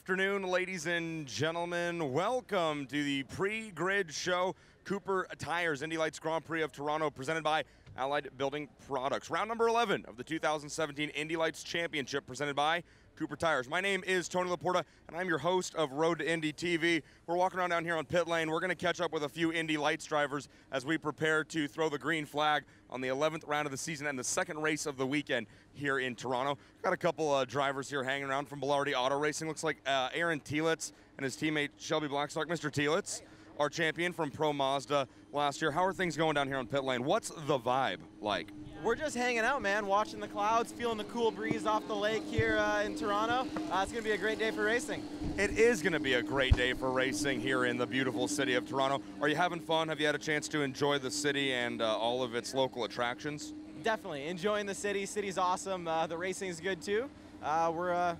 afternoon, ladies and gentlemen. Welcome to the pre-grid show, Cooper Tires Indy Lights Grand Prix of Toronto, presented by Allied Building Products. Round number 11 of the 2017 Indy Lights Championship, presented by Cooper Tires. My name is Tony Laporta, and I'm your host of Road to Indy TV. We're walking around down here on pit lane. We're going to catch up with a few Indy Lights drivers as we prepare to throw the green flag on the 11th round of the season and the second race of the weekend here in Toronto. Got a couple drivers here hanging around from Belardi Auto Racing. Looks like Aaron Telitz and his teammate Shelby Blackstock. Mr. Telitz, our champion from Pro Mazda last year. How are things going down here on pit lane? What's the vibe like? We're just hanging out, man, watching the clouds, feeling the cool breeze off the lake here in Toronto. It's going to be a great day for racing. It is going to be a great day for racing here in the beautiful city of Toronto. Are you having fun? Have you had a chance to enjoy the city and all of its local attractions? Definitely. Enjoying the city. City's awesome. The racing's good, too. We're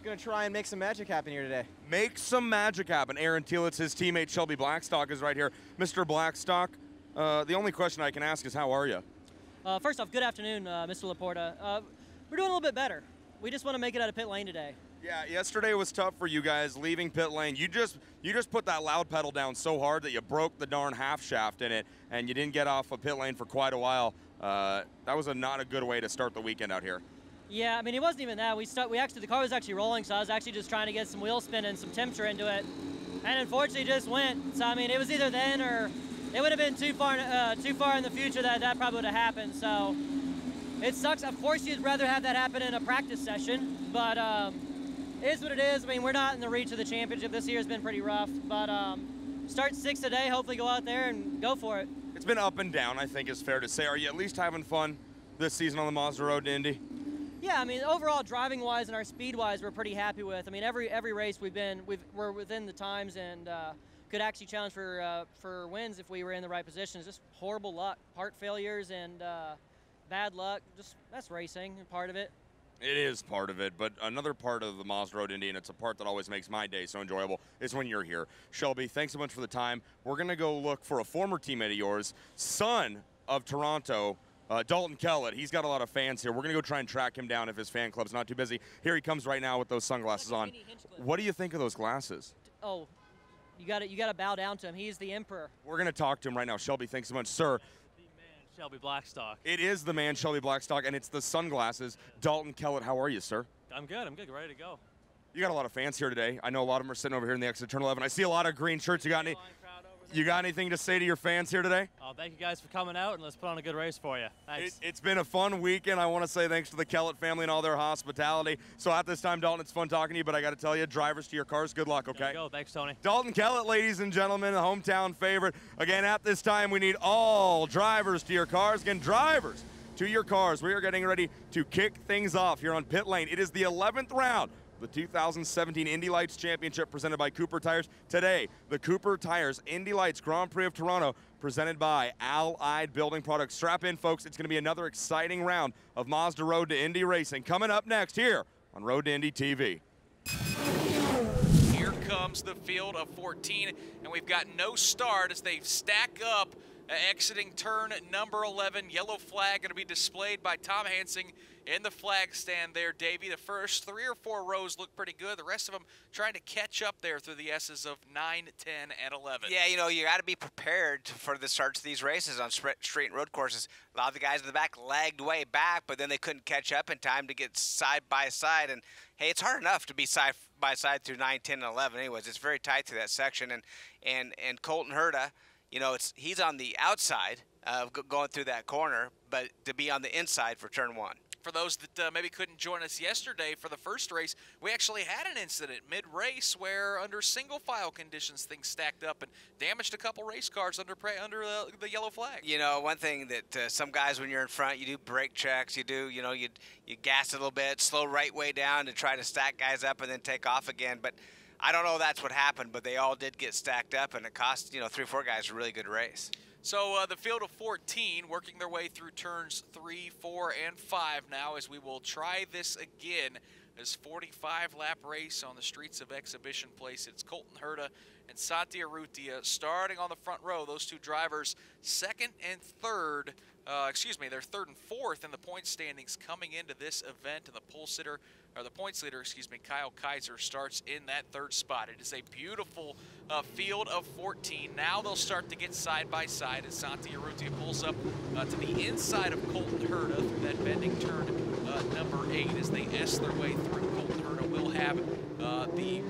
going to try and make some magic happen here today. Make some magic happen. Aaron Telitz, his teammate Shelby Blackstock is right here. Mr. Blackstock, the only question I can ask is, how are you? First off, good afternoon, Mr. Laporta. We're doing a little bit better. We just want to make it out of pit lane today. Yeah, yesterday was tough for you guys leaving pit lane. You just put that loud pedal down so hard that you broke the darn half shaft in it, and you didn't get off of pit lane for quite a while. That was not a good way to start the weekend out here. Yeah, I mean, it wasn't even that. The car was actually rolling, so I was actually just trying to get some wheel spin and some temperature into it, and unfortunately it just went. So I mean, it was either then or it would have been too far in the future that probably would have happened. So it sucks. Of course, you'd rather have that happen in a practice session, but it is what it is. I mean, we're not in the reach of the championship. This year has been pretty rough, but start 6th today. Hopefully, go out there and go for it. It's been up and down, I think is fair to say. Are you at least having fun this season on the Mazda Road to Indy? Yeah, I mean, overall, driving-wise and our speed-wise, we're pretty happy with. I mean, every race we're within the times and could actually challenge for wins if we were in the right positions. Just horrible luck, part failures, and bad luck. Just that's racing, part of it. It is part of it, but another part of the Mazda Road Indy, and it's a part that always makes my day so enjoyable, is when you're here. Shelby, thanks so much for the time. We're going to go look for a former teammate of yours, son of Toronto, Dalton Kellett. He's got a lot of fans here. We're going to go try and track him down if his fan club's not too busy. Here he comes right now with those sunglasses on. What do you think of those glasses? Oh, you got to bow down to him. He's the emperor. We're going to talk to him right now. Shelby, thanks so much. Sir. The man, Shelby Blackstock. It is the man, Shelby Blackstock, and it's the sunglasses. Dalton Kellett, how are you, sir? I'm good. Ready to go. You got a lot of fans here today. I know a lot of them are sitting over here in the exit turn 11. I see a lot of green shirts. You got anything to say to your fans here today? Oh, thank you guys for coming out, and let's put on a good race for you. Thanks. It's been a fun weekend. I want to say thanks to the Kellett family and all their hospitality. So at this time, Dalton, it's fun talking to you, but I got to tell you, drivers to your cars, good luck, okay? There you go. Thanks, Tony. Dalton Kellett, ladies and gentlemen, the hometown favorite. Again, at this time, we need all drivers to your cars. Again, drivers to your cars. We are getting ready to kick things off here on pit lane. It is the 11th round. The 2017 Indy Lights Championship presented by Cooper Tires. Today, the Cooper Tires Indy Lights Grand Prix of Toronto presented by Allied Building Products. Strap in, folks. It's going to be another exciting round of Mazda Road to Indy racing. Coming up next here on Road to Indy TV. Here comes the field of 14, and we've got no start as they stack up. Exiting turn number 11, yellow flag going to be displayed by Tom Hansing in the flag stand there, Davey. The first 3 or 4 rows look pretty good. The rest of them trying to catch up there through the S's of 9, 10, and 11. Yeah, you know, you got to be prepared for the starts of these races on straight and road courses. A lot of the guys in the back lagged way back, but then they couldn't catch up in time to get side by side. And, hey, it's hard enough to be side by side through 9, 10, and 11 anyways. It's very tight through that section. And Colton Herta, you know, he's on the outside of going through that corner, but to be on the inside for turn 1. For those that maybe couldn't join us yesterday for the first race, we actually had an incident mid-race where under single file conditions things stacked up and damaged a couple race cars under the yellow flag. You know, one thing that some guys, when you're in front, you do brake checks, you gas a little bit, slow right way down to try to stack guys up and then take off again. But I don't know that's what happened, but they all did get stacked up, and it cost, 3 or 4 guys a really good race. So the field of 14 working their way through turns 3, 4, and 5 now as we will try this again. This 45-lap race on the streets of Exhibition Place. It's Colton Herta and Santi Urrutia starting on the front row. Those two drivers, second and third they're third and fourth in the point standings coming into this event, and the points leader, Kyle Kaiser starts in that third spot. It is a beautiful field of 14. Now they'll start to get side by side as Santi Urrutia pulls up to the inside of Colton Herta through that bending turn number 8 as they S their way through. Colton Herta will have the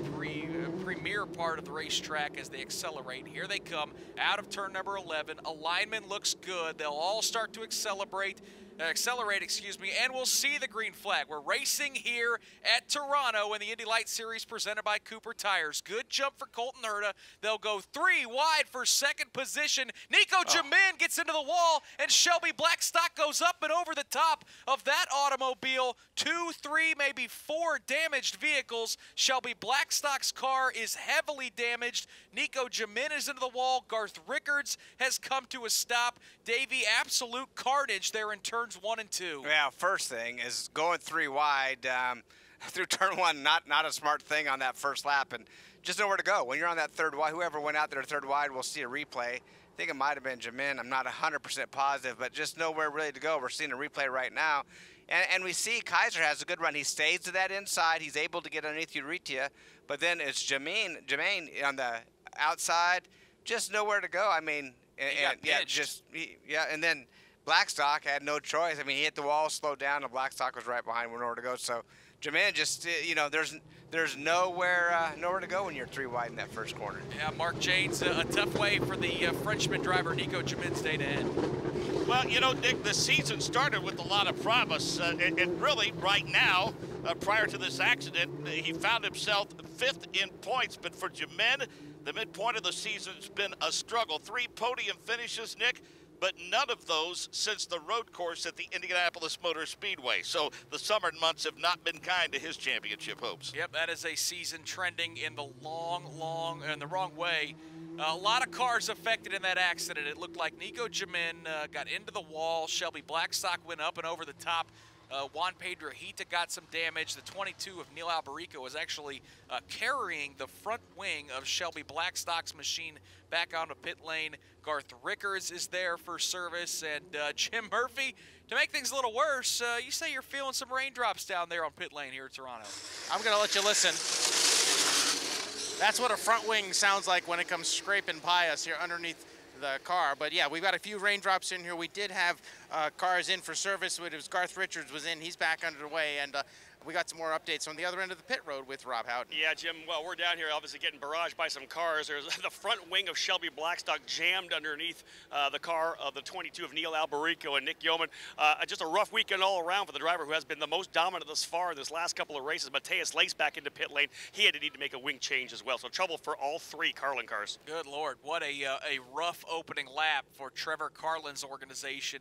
premier part of the racetrack as they accelerate. Here they come out of turn number 11. Alignment looks good. They'll all start to accelerate, and we'll see the green flag. We're racing here at Toronto in the Indy Light Series presented by Cooper Tires. Good jump for Colton Herta. They'll go 3 wide for second position. Nico Jamin gets into the wall, and Shelby Blackstock goes up and over the top of that automobile. 2, 3, maybe 4 damaged vehicles. Shelby Blackstock's car is heavily damaged. Nico Jamin is into the wall. Garth Rickards has come to a stop. Davey, absolute carnage there in turns 1 and 2. Yeah, first thing is going 3 wide through turn 1, not a smart thing on that first lap, and just nowhere to go. When you're on that third wide, whoever went out there third wide, we'll see a replay. I think it might have been Jamin. I'm not 100% positive, but just nowhere really to go. We're seeing a replay right now. And we see Kaiser has a good run. He stays to that inside. He's able to get underneath Urrutia, but then it's Jermaine on the outside, just nowhere to go. I mean, and then Blackstock had no choice. I mean, he hit the wall, slowed down, and Blackstock was right behind, nowhere to go. So Jermaine just, there's nowhere to go when you're 3 wide in that first corner. Yeah, Mark Janes, a tough way for the Frenchman driver Nico Jamin's day to end. Well, Nick, the season started with a lot of promise. And really, right now, prior to this accident, he found himself 5th in points. But for Jamin, the midpoint of the season has been a struggle. 3 podium finishes, Nick, but none of those since the road course at the Indianapolis Motor Speedway. So the summer months have not been kind to his championship hopes. Yep, that is a season trending in the the wrong way. A lot of cars affected in that accident. It looked like Nico Jamin got into the wall. Shelby Blackstock went up and over the top. Juan Pedro Hita got some damage. The 22 of Neil Alberico was actually carrying the front wing of Shelby Blackstock's machine back onto pit lane. Garth Rickards is there for service, and Jim Murphy, to make things a little worse, you say you're feeling some raindrops down there on pit lane here at Toronto. I'm going to let you listen. That's what a front wing sounds like when it comes scraping by us here underneath the car. But yeah, we've got a few raindrops in here. We did have cars in for service. It was Garth Richards was in. He's back underway, and we got some more updates on the other end of the pit road with Rob Howden. Yeah, Jim, well, we're down here obviously getting barraged by some cars. There's the front wing of Shelby Blackstock jammed underneath the car of the 22 of Neil Alberico and Nick Yeoman. Just a rough weekend all around for the driver who has been the most dominant thus far in this last couple of races. Mateus Lace back into pit lane. He had to need to make a wing change as well. So trouble for all 3 Carlin cars. Good Lord, what a rough opening lap for Trevor Carlin's organization.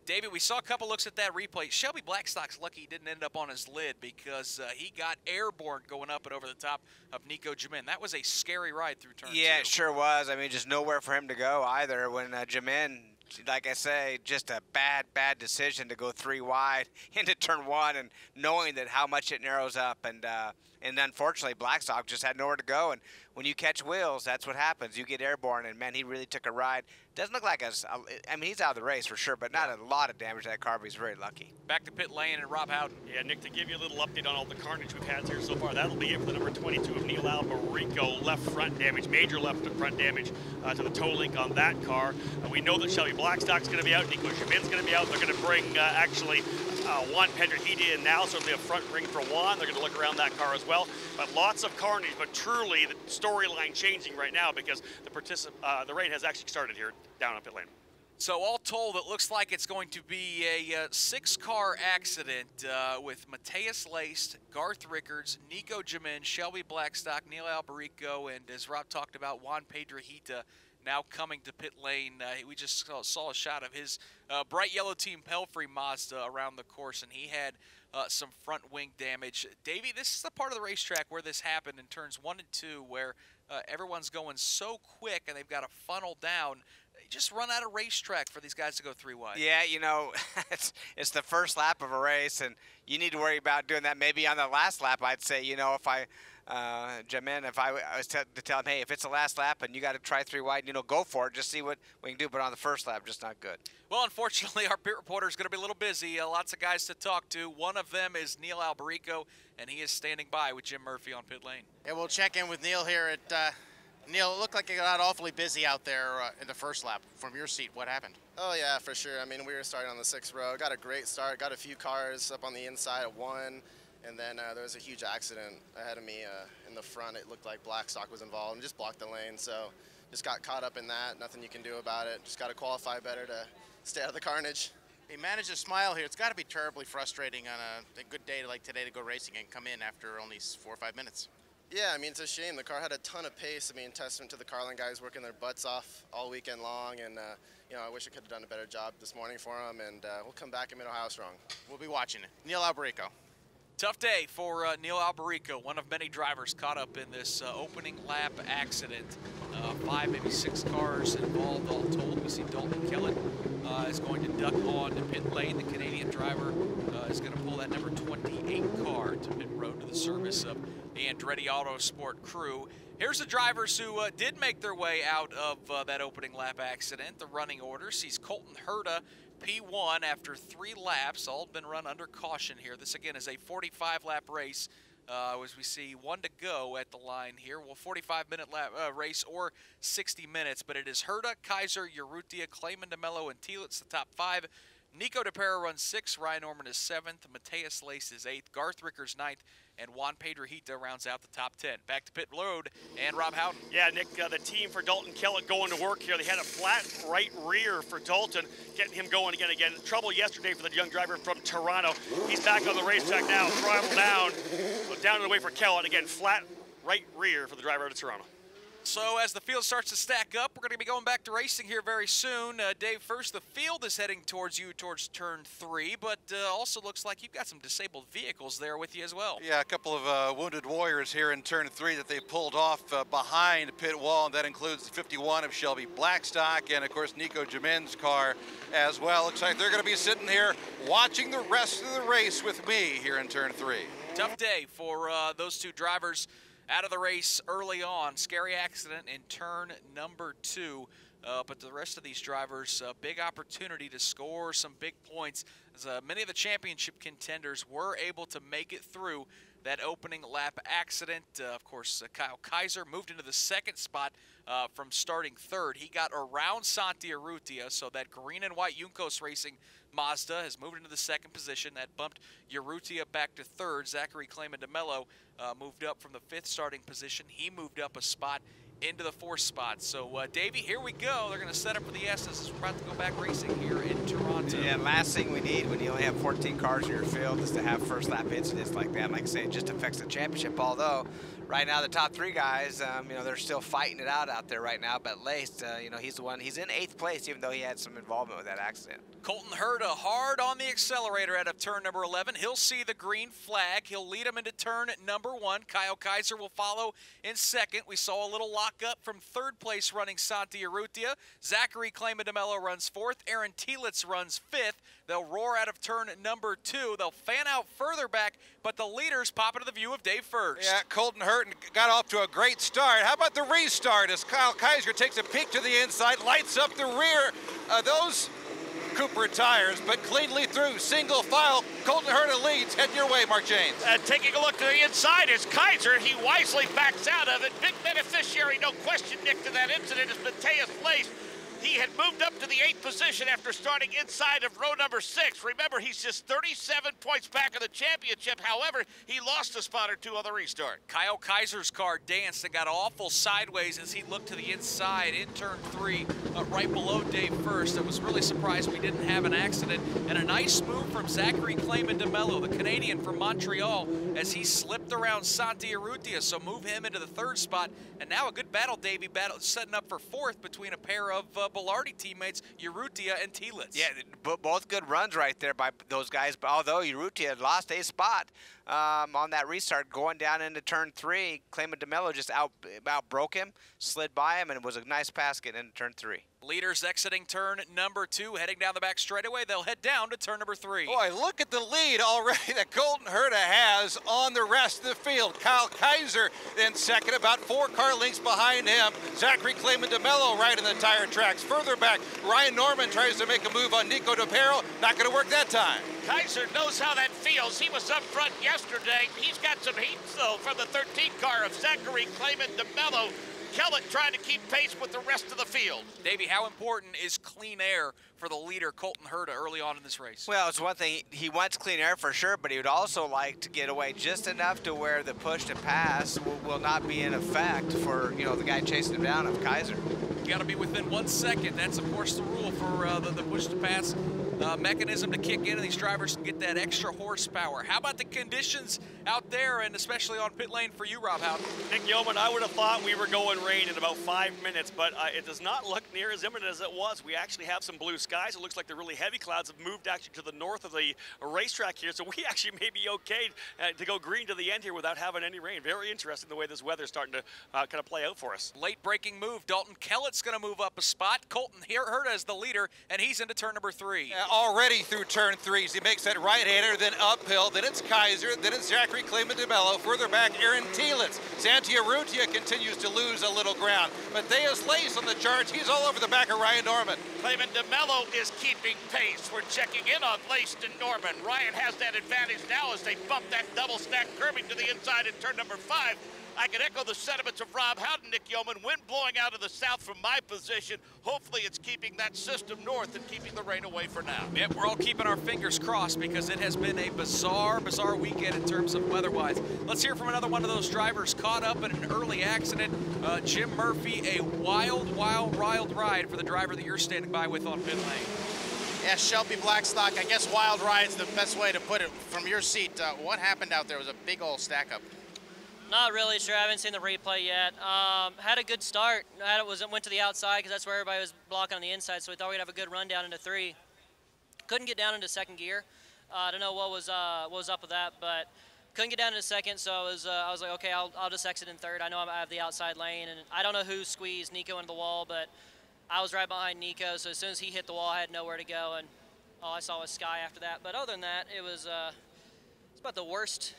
David, we saw a couple looks at that replay. Shelby Blackstock's lucky he didn't end up on his lid because he got airborne going up and over the top of Nico Jamin. That was a scary ride through turn 2. Yeah, it sure was. I mean, just nowhere for him to go either when Jamin, like I say, just a bad decision to go 3 wide into turn 1 and knowing that how much it narrows up. And unfortunately, Blackstock just had nowhere to go. And when you catch wheels, that's what happens. You get airborne, and, man, he really took a ride. Doesn't look like I mean, he's out of the race for sure, but not a lot of damage to that car, but he's very lucky. Back to pit lane and Rob Howden. Yeah, Nick, to give you a little update on all the carnage we've had here so far, that'll be it for the number 22 of Neil Alberico. Left front damage, major left front damage to the toe link on that car. We know that Shelby Blackstock's going to be out, Nico Jamin's going to be out. They're going to bring Juan Pedro Hita in now, so it'll be a front ring for Juan. They're going to look around that car as well. But lots of carnage, but truly the storyline changing right now because the rain has actually started here down on pit lane. So all told, it looks like it's going to be a 6-car accident with Mateus Lace, Garth Rickards, Nico Jamin, Shelby Blackstock, Neil Alberico, and as Rob talked about, Juan Pedro Hita now coming to pit lane. We just saw a shot of his bright yellow Team Pelfrey Mazda around the course, and he had some front wing damage. Davey, this is the part of the racetrack where this happened in turns 1 and 2 where everyone's going so quick and they've got to funnel down. You just run out of racetrack for these guys to go 3 wide. Yeah, it's the first lap of a race, and you need to worry about doing that maybe on the last lap. I'd say, if I Jamin, if I was to tell him, hey, if it's the last lap and you got to try 3 wide, go for it, just see what we can do. But on the first lap, just not good. Well, unfortunately, our pit reporter is going to be a little busy. Lots of guys to talk to. One of them is Neil Alberico, and he is standing by with Jim Murphy on pit lane. Yeah, we'll check in with Neil here at. Neil, it looked like it got awfully busy out there in the first lap. From your seat, what happened? Oh yeah, for sure. I mean, we were starting on the 6th row. Got a great start. Got a few cars up on the inside at 1. And then there was a huge accident ahead of me in the front. It looked like Blackstock was involved and just blocked the lane. So just got caught up in that. Nothing you can do about it. Just got to qualify better to stay out of the carnage. He managed to smile here. It's got to be terribly frustrating on a good day like today to go racing and come in after only 4 or 5 minutes. Yeah, I mean, it's a shame. The car had a ton of pace. I mean, testament to the Carlin guys working their butts off all weekend long. And, I wish I could have done a better job this morning for them. And we'll come back in Mid-Ohio strong. We'll be watching it. Neil Alberico. Tough day for Neil Alberico, one of many drivers caught up in this opening lap accident. 5, maybe 6 cars involved all told. We see Dalton Kellett is going to duck on to pit lane. The Canadian driver is going to pull that number 28 car to pit road to the service of the Andretti Autosport crew. Here's the drivers who did make their way out of that opening lap accident. The running order sees Colton Herta, P1 after 3 laps, all been run under caution here. This again is a 45-lap race as we see 1 to go at the line here. Well, 45-minute race or 60 minutes, but it is Herta, Kaiser, Urrutia, Clayman, DeMello, and Thielitz the top 5. Nico DePera runs 6, Ryan Norman is 7th, Mateus Lace is 8th, Garth Rickers 9th, and Juan Pedrojita rounds out the top 10. Back to pit road and Rob Howden. Yeah, Nick, the team for Dalton Kellett going to work here. They had a flat right rear for Dalton, getting him going again. Trouble yesterday for the young driver from Toronto. He's back on the racetrack now, throttle down and away for Kellett. Again, flat right rear for the driver out of Toronto. So as the field starts to stack up, we're going to be going back to racing here very soon. Dave, first, the field is heading towards you, towards turn 3, but also looks like you've got some disabled vehicles there with you as well. Yeah, a couple of wounded warriors here in turn 3 that they pulled off behind the pit wall, and that includes the 51 of Shelby Blackstock and, of course, Nico Jamin's car as well. Looks like they're going to be sitting here watching the rest of the race with me here in turn 3. Tough day for those 2 drivers. Out of the race early on. Scary accident in turn number 2. But the rest of these drivers, big opportunity to score some big points. As many of the championship contenders were able to make it through that opening lap accident. Of course, Kyle Kaiser moved into the 2nd spot from starting 3rd. He got around Santi Urrutia, so that green and white Juncos Racing Mazda has moved into the 2nd position. That bumped Urrutia back to 3rd. Zachary Clayman DeMello moved up from the 5th starting position. He moved up a spot into the 4th spot. So, Davey, here we go. They're going to set up for the S's as we're about to go back racing here in Toronto. Yeah, last thing we need when you only have 14 cars in your field is to have first lap incidents like that. Like I say, it just affects the championship. Although, right now, the top 3 guys, they're still fighting it out there right now. But Lace, he's the one. He's in 8th place, even though he had some involvement with that accident. Colton Herta hard on the accelerator out of turn number 11. He'll see the green flag. He'll lead him into turn number 1. Kyle Kaiser will follow in 2nd. We saw a little lockup from 3rd place running Santi Urrutia. Zachary Clayman DeMello runs 4th. Aaron Thielitz runs 5th. They'll roar out of turn number 2. They'll fan out further back, but the leaders pop into the view of Dave first. Yeah, Colton Herta got off to a great start. How about the restart as Kyle Kaiser takes a peek to the inside, lights up the rear. Those Cooper tires, but cleanly through, single file. Colton Herta leads. Heading your way, Mark James. Taking a look to the inside is Kaiser. He wisely backs out of it. Big beneficiary, no question, Nick, to that incident is Mateus Lace. He had moved up to the 8th position after starting inside of row number 6. Remember, he's just 37 points back of the championship. However, he lost a spot or 2 on the restart. Kyle Kaiser's car danced and got awful sideways as he looked to the inside in turn 3, right below Dave first. I was really surprised we didn't have an accident. And a nice move from Zachary Clayman DeMello, the Canadian from Montreal, as he slipped around Santi Urrutia, so move him into the 3rd spot. And now a good battle, Davey, setting up for 4th between a pair of Bilardi teammates, Urrutia and Thielitz. Yeah, both good runs right there by those guys. But although Urrutia lost a spot on that restart going down into turn 3, Clayman DeMello just out broke him, slid by him, and it was a nice pass getting into turn 3. Leaders exiting turn number 2, heading down the back straightaway. They'll head down to turn number 3. Boy, look at the lead already that Colton Herta has on the rest of the field. Kyle Kaiser in second, about 4 car lengths behind him. Zachary Clayman DeMello right in the tire tracks. Further back, Ryan Norman tries to make a move on Nico DePero. Not going to work that time. Kaiser knows how that feels. He was up front yesterday. He's got some heat, though, from the 13 car of Zachary Clayman DeMello. Kellett trying to keep pace with the rest of the field. Davey, how important is clean air for the leader, Colton Herta, early on in this race? Well, it's one thing. He wants clean air for sure, but he would also like to get away just enough to where the push to pass will not be in effect for, you know, the guy chasing him down of Kaiser. You got to be within 1 second. That's, of course, the rule for the push to pass mechanism to kick in, and these drivers can get that extra horsepower. How about the conditions out there, and especially on pit lane for you, Rob Houghton? Nick Yeoman, I would have thought we were going rain in about 5 minutes, but it does not look near as imminent as it was. We actually have some blue skies. It looks like the really heavy clouds have moved actually to the north of the racetrack here, so we actually may be okay to go green to the end here without having any rain. Very interesting the way this weather's starting to kind of play out for us. Late breaking move. Dalton Kellett's going to move up a spot. Colton Herta is the leader, and he's into turn number 3. Already through turn 3s. He makes that right-hander, then uphill, then it's Kaiser, then it's Zachary Clayman DeMello. Further back, Aaron Tielitz. Santi Urrutia continues to lose a little ground. Matthias Lace on the charge. He's all over the back of Ryan Norman. Clayman DeMello is keeping pace. We're checking in on Lace and Norman. Ryan has that advantage now as they bump that double stack curving to the inside in turn number 5. I can echo the sentiments of Rob Houghton, Nick Yeoman. Wind blowing out of the south from my position. Hopefully it's keeping that system north and keeping the rain away for now. Yep, we're all keeping our fingers crossed because it has been a bizarre weekend in terms of weather-wise. Let's hear from another one of those drivers caught up in an early accident. Jim Murphy, a wild ride for the driver that you're standing by with on pit lane. Yeah, Shelby Blackstock, I guess wild ride's the best way to put it from your seat. What happened out there? It was a big old stack up. Not really sure. I haven't seen the replay yet. Had a good start. Went to the outside because that's where everybody was blocking on the inside, so we thought we'd have a good run down into 3. Couldn't get down into second gear. I don't know what was up with that, but couldn't get down into second, so I was like, okay, I'll just exit in third. I know I have the outside lane, and I don't know who squeezed Nico into the wall, but I was right behind Nico, so as soon as he hit the wall, I had nowhere to go, and all I saw was sky after that. But other than that, it's about the worst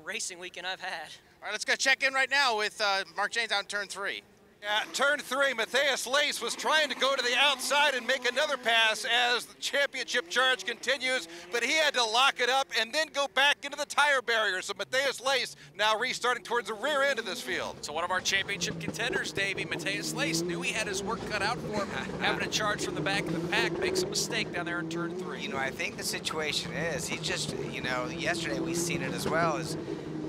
racing weekend I've had. All right, let's go check in right now with Mark Janes out in turn 3. Yeah, turn 3, Matthias Lace was trying to go to the outside and make another pass as the championship charge continues, but he had to lock it up and then go back into the tire barrier. So Matthias Lace now restarting towards the rear end of this field. So one of our championship contenders, Davey, Matthias Lace, knew he had his work cut out for him. Having to charge from the back of the pack, makes a mistake down there in turn 3. You know, I think the situation is, he just, you know, yesterday we seen it as well, is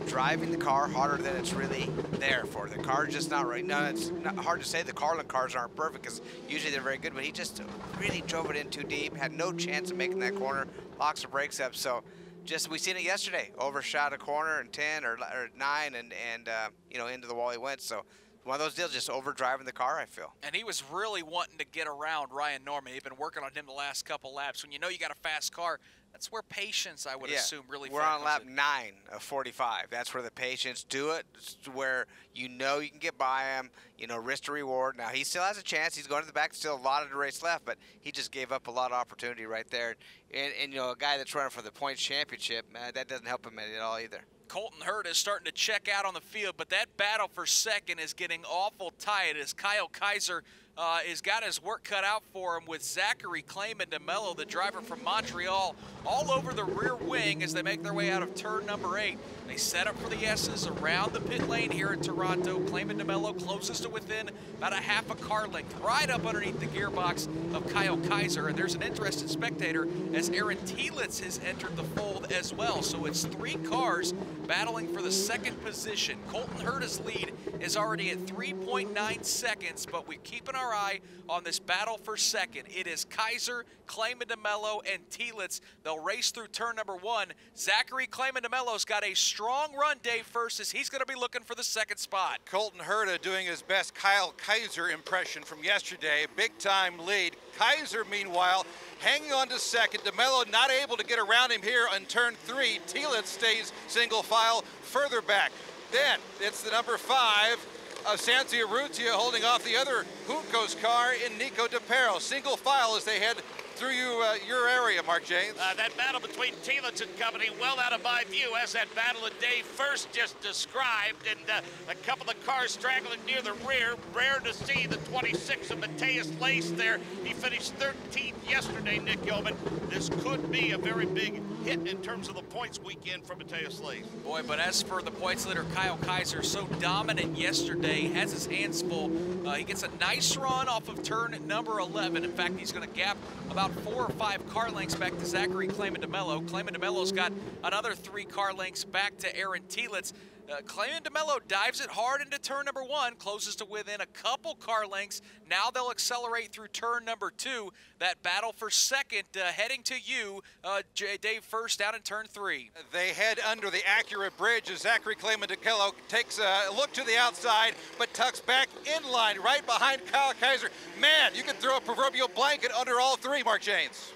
driving the car harder than it's really there for. The car's just not right. No, it's not hard to say the Carlin cars aren't perfect because usually they're very good, but he just really drove it in too deep, had no chance of making that corner, locks the brakes up. So just, we seen it yesterday, overshot a corner in 10 or 9 and you know, into the wall he went. So one of those deals, just overdriving the car, I feel. And he was really wanting to get around Ryan Norman. He'd been working on him the last couple laps. When you know you got a fast car, that's where patience, I would assume, really We're on lap 9 of 45. That's where the patience, do it, where you know you can get by him, you know, risk to reward. Now, he still has a chance. He's going to the back, still a lot of the race left, but he just gave up a lot of opportunity right there. And you know, a guy that's running for the points championship, that doesn't help him at all either. Colton Herta is starting to check out on the field, but that battle for second is getting awful tight as Kyle Kaiser has got his work cut out for him with Zachary Clayman DeMello, the driver from Montreal, all over the rear wing as they make their way out of turn number 8. They set up for the S's around the pit lane here in Toronto. Clayman DeMello closest to within about a half a car length, right up underneath the gearbox of Kyle Kaiser. And there's an interested spectator as Aaron Tielitz has entered the fold as well. So it's 3 cars battling for the second position. Colton Herta's lead is already at 3.9 seconds, but we're keeping our eye on this battle for second. It is Kaiser, Clayman DeMello, and Tielitz. They'll race through turn number 1. Zachary Clayman DeMello's got a strong run day first as he's going to be looking for the second spot. Colton Herta doing his best Kyle Kaiser impression from yesterday. Big time lead. Kaiser, meanwhile, hanging on to second. DeMello not able to get around him here on turn 3. Tielitz stays single file further back. Then it's the number 5. of Santa Urrutia holding off the other Junco's car in Nico DePero. Single file as they head through your area, Mark James. That battle between Telitz and company well out of my view, as that battle that Dave first just described, and a couple of cars straggling near the rear. Rare to see the 26 of Mateus Lace there. He finished 13th yesterday, Nick Yeoman. This could be a very big hit in terms of the points weekend for Mateus Lace. Boy, but as for the points leader, Kyle Kaiser, so dominant yesterday, has his hands full. He gets a nice run off of turn number 11. In fact, he's going to gap about 4 or 5 car lengths back to Zachary Clayman DeMello. Clayman DeMello's got another 3 car lengths back to Aaron Telitz. Clayman DeMello dives it hard into turn number 1, closes to within a couple car lengths. Now they'll accelerate through turn number 2. That battle for second heading to you, Dave, first down in turn 3. They head under the Acura bridge as Zachary Clayman DeMello takes a look to the outside, but tucks back in line right behind Kyle Kaiser. Man, you can throw a proverbial blanket under all 3, Mark James.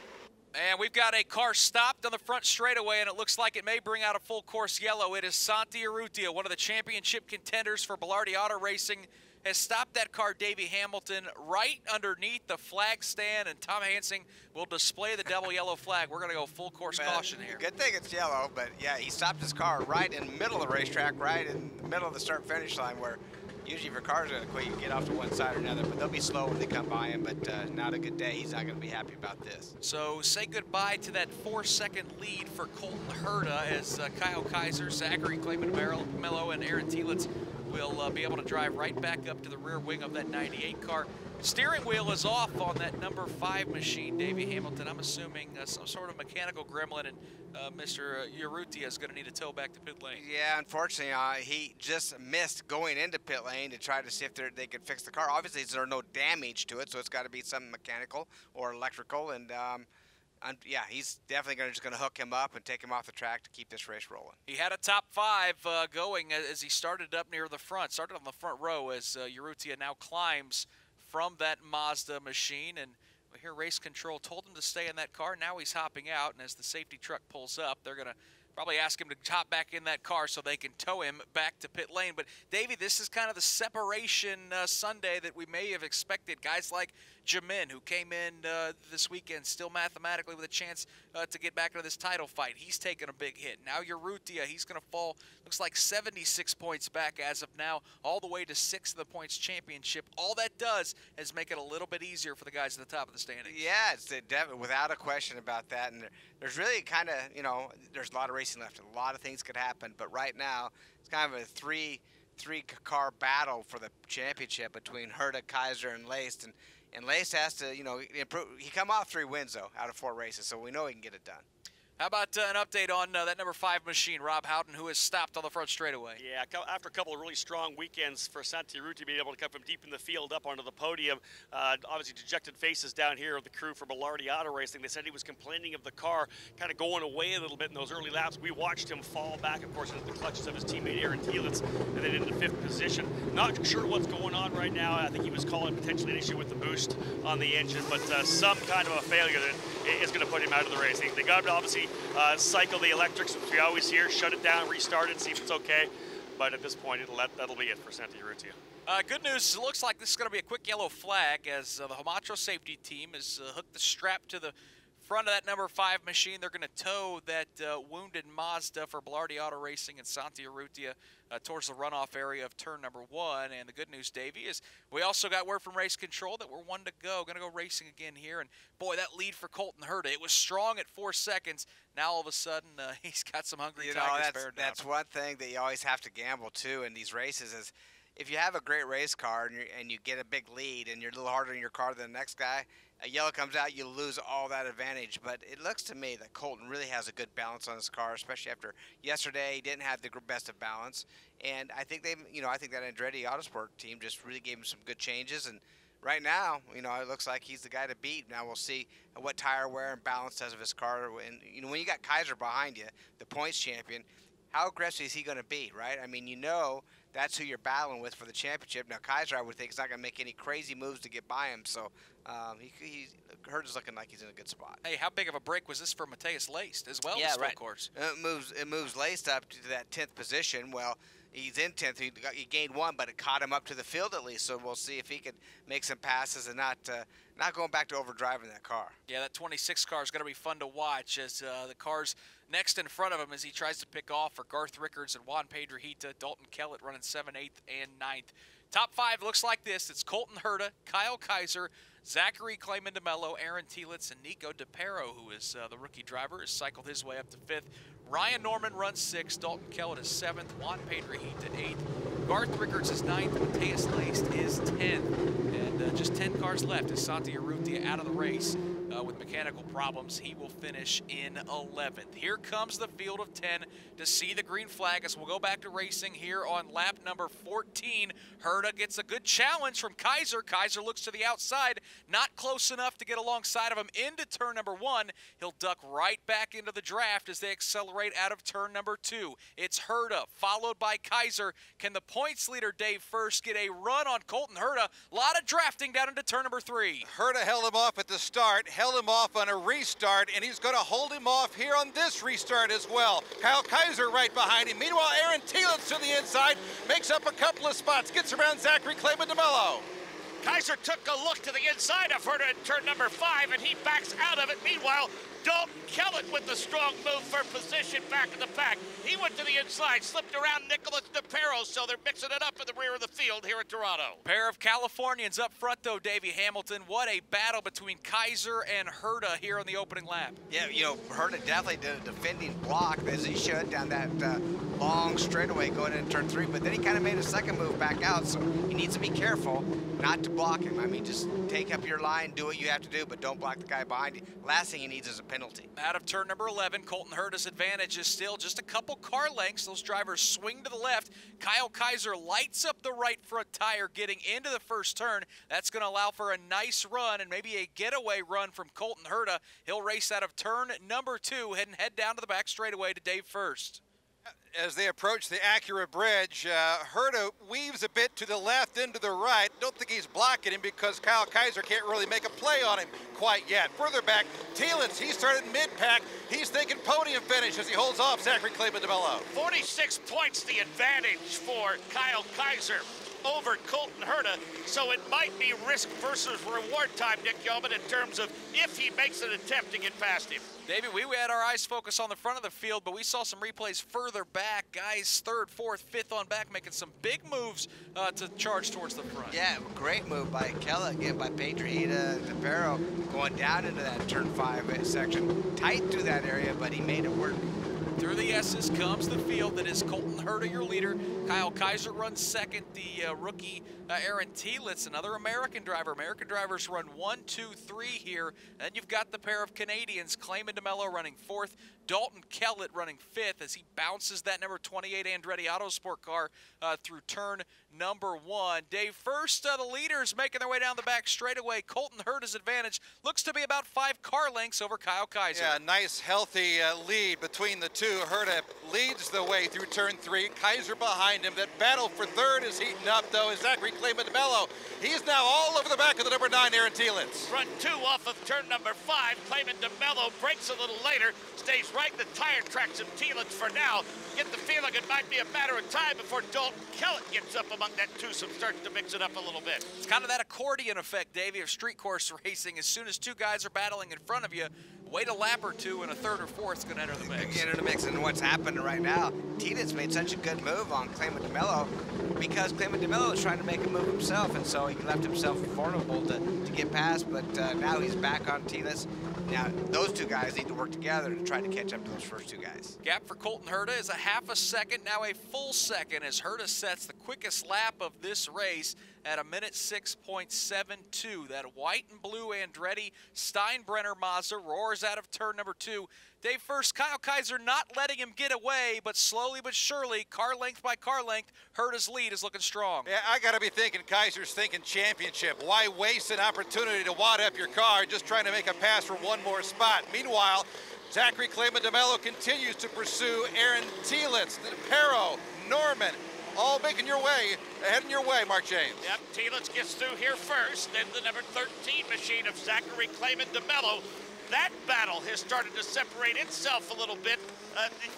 And we've got a car stopped on the front straightaway, and it looks like it may bring out a full course yellow. It is Santi Urrutia, one of the championship contenders for Belardi Auto Racing, has stopped that car, Davey Hamilton, right underneath the flag stand, and Tom Hansing will display the double yellow flag. We're going to go full course caution here. Good thing it's yellow, but yeah, he stopped his car right in the middle of the racetrack, right in the middle of the start-finish line, where usually if your car's going to quit, you get off to one side or another, but they'll be slow when they come by him, but not a good day. He's not going to be happy about this. So say goodbye to that 4-second lead for Colton Herta as Kyle Kaiser, Zachary Clayman Mello, and Aaron Telitz will be able to drive right back up to the rear wing of that 98 car. Steering wheel is off on that number 5 machine, Davey Hamilton. I'm assuming some sort of mechanical gremlin, and Mr. Urrutia is going to need a tow back to pit lane. Yeah, unfortunately, he just missed going into pit lane to try to see if they could fix the car. Obviously, there's no damage to it, so it's got to be something mechanical or electrical, and yeah, he's definitely just going to hook him up and take him off the track to keep this race rolling. He had a top 5 going as he started up near the front, started on the front row as Urrutia now climbs from that Mazda machine, and we hear race control told him to stay in that car. Now he's hopping out, and as the safety truck pulls up, they're going to probably ask him to hop back in that car so they can tow him back to pit lane. But, Davey, this is kind of the separation Sunday that we may have expected. Guys like Jamin, who came in this weekend still mathematically with a chance to get back into this title fight. He's taken a big hit. Now Urrutia, he's going to fall, looks like 76 points back as of now, all the way to 6th of the points championship. All that does is make it a little bit easier for the guys at the top of the standings. Yeah, it's without a question about that. And there's really kind of, you know, there's a lot of racing left. A lot of things could happen. But right now, it's kind of a three-car battle for the championship between Herta, Kaiser, and Lace. And Lace has to, you know, improve. He come off 3 wins, though, out of 4 races, so we know he can get it done. How about an update on that number 5 machine, Rob Houghton, who has stopped on the front straightaway? Yeah, after a couple of really strong weekends for Santi Urrutia being able to come from deep in the field up onto the podium, obviously dejected faces down here of the crew for Belardi Auto Racing. They said he was complaining of the car kind of going away a little bit in those early laps. We watched him fall back, of course, into the clutches of his teammate Aaron Telitz, and then into 5th position. Not sure what's going on right now. I think he was calling potentially an issue with the boost on the engine, but some kind of a failure that is going to put him out of the race. They got to obviously cycle the electrics, which we always hear, shut it down, restart it, see if it's okay. But at this point, that'll be it for Santi Urrutia. Good news, it looks like this is going to be a quick yellow flag as the Homatro safety team has hooked the strap to the front of that number 5 machine. They're going to tow that wounded Mazda for Belardi Auto Racing and Santi Urrutia towards the runoff area of turn number 1. And the good news, Davey, is we also got word from race control that we're 1 to go. Going to go racing again here. And boy, that lead for Colton Herta, it was strong at 4 seconds. Now all of a sudden he's got some hungry tigers bearing down. That's one thing that you always have to gamble too in these races is if you have a great race car and you get a big lead and you're a little harder in your car than the next guy, a yellow comes out, you lose all that advantage. But it looks to me that Colton really has a good balance on his car, especially after yesterday he didn't have the best of balance. And I think I think that Andretti Autosport team just really gave him some good changes. And right now, you know, it looks like he's the guy to beat. Now we'll see what tire wear and balance does of his car. And you know, when you got Kaiser behind you, the points champion, how aggressive is he going to be, right? I mean, you know, that's who you're battling with for the championship. Now, Kaiser, I would think, is not going to make any crazy moves to get by him. So, Herta's looking like he's in a good spot. Hey, how big of a break was this for Mateus Laced as well? Yeah, as right. Course? It moves Laced up to that 10th position. Well, he's in 10th. He gained 1, but it caught him up to the field at least. So we'll see if he can make some passes and not going back to overdriving that car. Yeah, that 26 car is going to be fun to watch as the cars next in front of him as he tries to pick off for Garth Rickards and Juan Pedrojita, Dalton Kellett running 7th, 8th, and 9th. Top 5 looks like this. It's Colton Herta, Kyle Kaiser, Zachary Clayman DeMello, Aaron Tielitz, and Nico DePero, who is the rookie driver, has cycled his way up to 5th. Ryan Norman runs 6th, Dalton Kellett is 7th, Juan Pedrojita 8th, Garth Rickards is 9th, Mateus Leist is 10th. And just 10 cars left as Santi Urrutia out of the race with mechanical problems. He will finish in 11th. Here comes the field of 10 to see the green flag as we'll go back to racing here on lap number 14. Herta gets a good challenge from Kaiser. Kaiser looks to the outside, not close enough to get alongside of him into turn number 1. He'll duck right back into the draft as they accelerate out of turn number 2. It's Herta followed by Kaiser. Can the points leader Dave First get a run on Colton Herta? A lot of drafting down into turn number 3. Herta held him off at the start, held him off on a restart, and he's going to hold him off here on this restart as well. Kyle Kaiser right behind him. Meanwhile, Aaron Tielitz to the inside, makes up a couple of spots, gets around Zachary Clayman DeMello. Kaiser took a look to the inside of Herta in turn number 5, and he backs out of it. Meanwhile, Dalton Kellett with the strong move for position back in the pack. He went to the inside, slipped around Nicholas DePero, so they're mixing it up in the rear of the field here in Toronto. Pair of Californians up front, though, Davey Hamilton. What a battle between Kaiser and Herta here on the opening lap. Yeah, you know, Herta definitely did a defending block, as he should, down that long straightaway going into turn 3, but then he kind of made a second move back out, so he needs to be careful not to block him. I mean, just take up your line, do what you have to do, but don't block the guy behind you. Last thing he needs is a penalty. Out of turn number 11, Colton Herta's advantage is still just a couple car lengths. Those drivers swing to the left. Kyle Kaiser lights up the right front tire getting into the first turn. That's going to allow for a nice run and maybe a getaway run from Colton Herta. He'll race out of turn number 2 and head down to the back straightaway to Dave First. As they approach the Acura Bridge, Herta weaves a bit to the left and to the right. Don't think he's blocking him because Kyle Kaiser can't really make a play on him quite yet. Further back, Tielitz, he started mid-pack. He's thinking podium finish as he holds off Zachary Clayman DeMello. 46 points the advantage for Kyle Kaiser over Colton Herta, so it might be risk versus reward time, Nick Yeoman, in terms of if he makes an attempt to get past him. David, we had our eyes focused on the front of the field, but we saw some replays further back. Guys 3rd, 4th, 5th on back making some big moves to charge towards the front. Yeah, great move by Kellett, again by Pedrojita, DePero, going down into that turn 5 section. Tight through that area, but he made it work. Through the S's comes the field that is Colton Herta, your leader. Kyle Kaiser runs 2nd. The rookie Aaron Tielitz, another American driver. American drivers run 1, 2, 3 here. Then you've got the pair of Canadians, Clayman DeMello running 4th. Dalton Kellett running 5th as he bounces that number 28 Andretti Autosport car through turn number 1. Dave First, the leaders making their way down the back straightaway. Colton Herta's advantage looks to be about 5 car lengths over Kyle Kaiser. Yeah, nice healthy lead between the two. Herta leads the way through turn 3. Kaiser behind him. That battle for 3rd is heating up, though, as Zachary Clayman DeMello. He's now all over the back of the number 9, Aaron Tielitz. Front 2 off of turn number 5. Clayman DeMello breaks a little later, stays right in the tire tracks of Tielitz for now. Get the feeling it might be a matter of time before Dalton Kellett gets up among that twosome, starts to mix it up a little bit. It's kind of that accordion effect, Davey, of street course racing. As soon as 2 guys are battling in front of you, wait a lap or 2 and a 3rd or 4th is going to enter the mix. Enter the mix, and what's happening right now, Tielitz made such a good move on Clayman DeMello because Clayman DeMello was trying to make a move himself, and so he left himself vulnerable to get past, but now he's back on Tielitz. Now, those 2 guys need to work together to try to catch up to those first 2 guys. Gap for Colton Herta is a half a second, now a full second, as Herta sets the quickest lap of this race at 1:06.72. That white and blue Andretti Steinbrenner Mazda roars out of turn number 2. Dave First, Kyle Kaiser not letting him get away, but slowly but surely, car length by car length, Herta's lead is looking strong. Yeah, I got to be thinking Kaiser's thinking championship. Why waste an opportunity to wad up your car just trying to make a pass for one more spot? Meanwhile, Zachary Clayman DeMello continues to pursue Aaron Tielitz, DePero, Norman, all making your way, heading your way, Mark James. Yep, Tielitz gets through here first, then the number 13 machine of Zachary Clayman DeMello that battle has started to separate itself a little bit.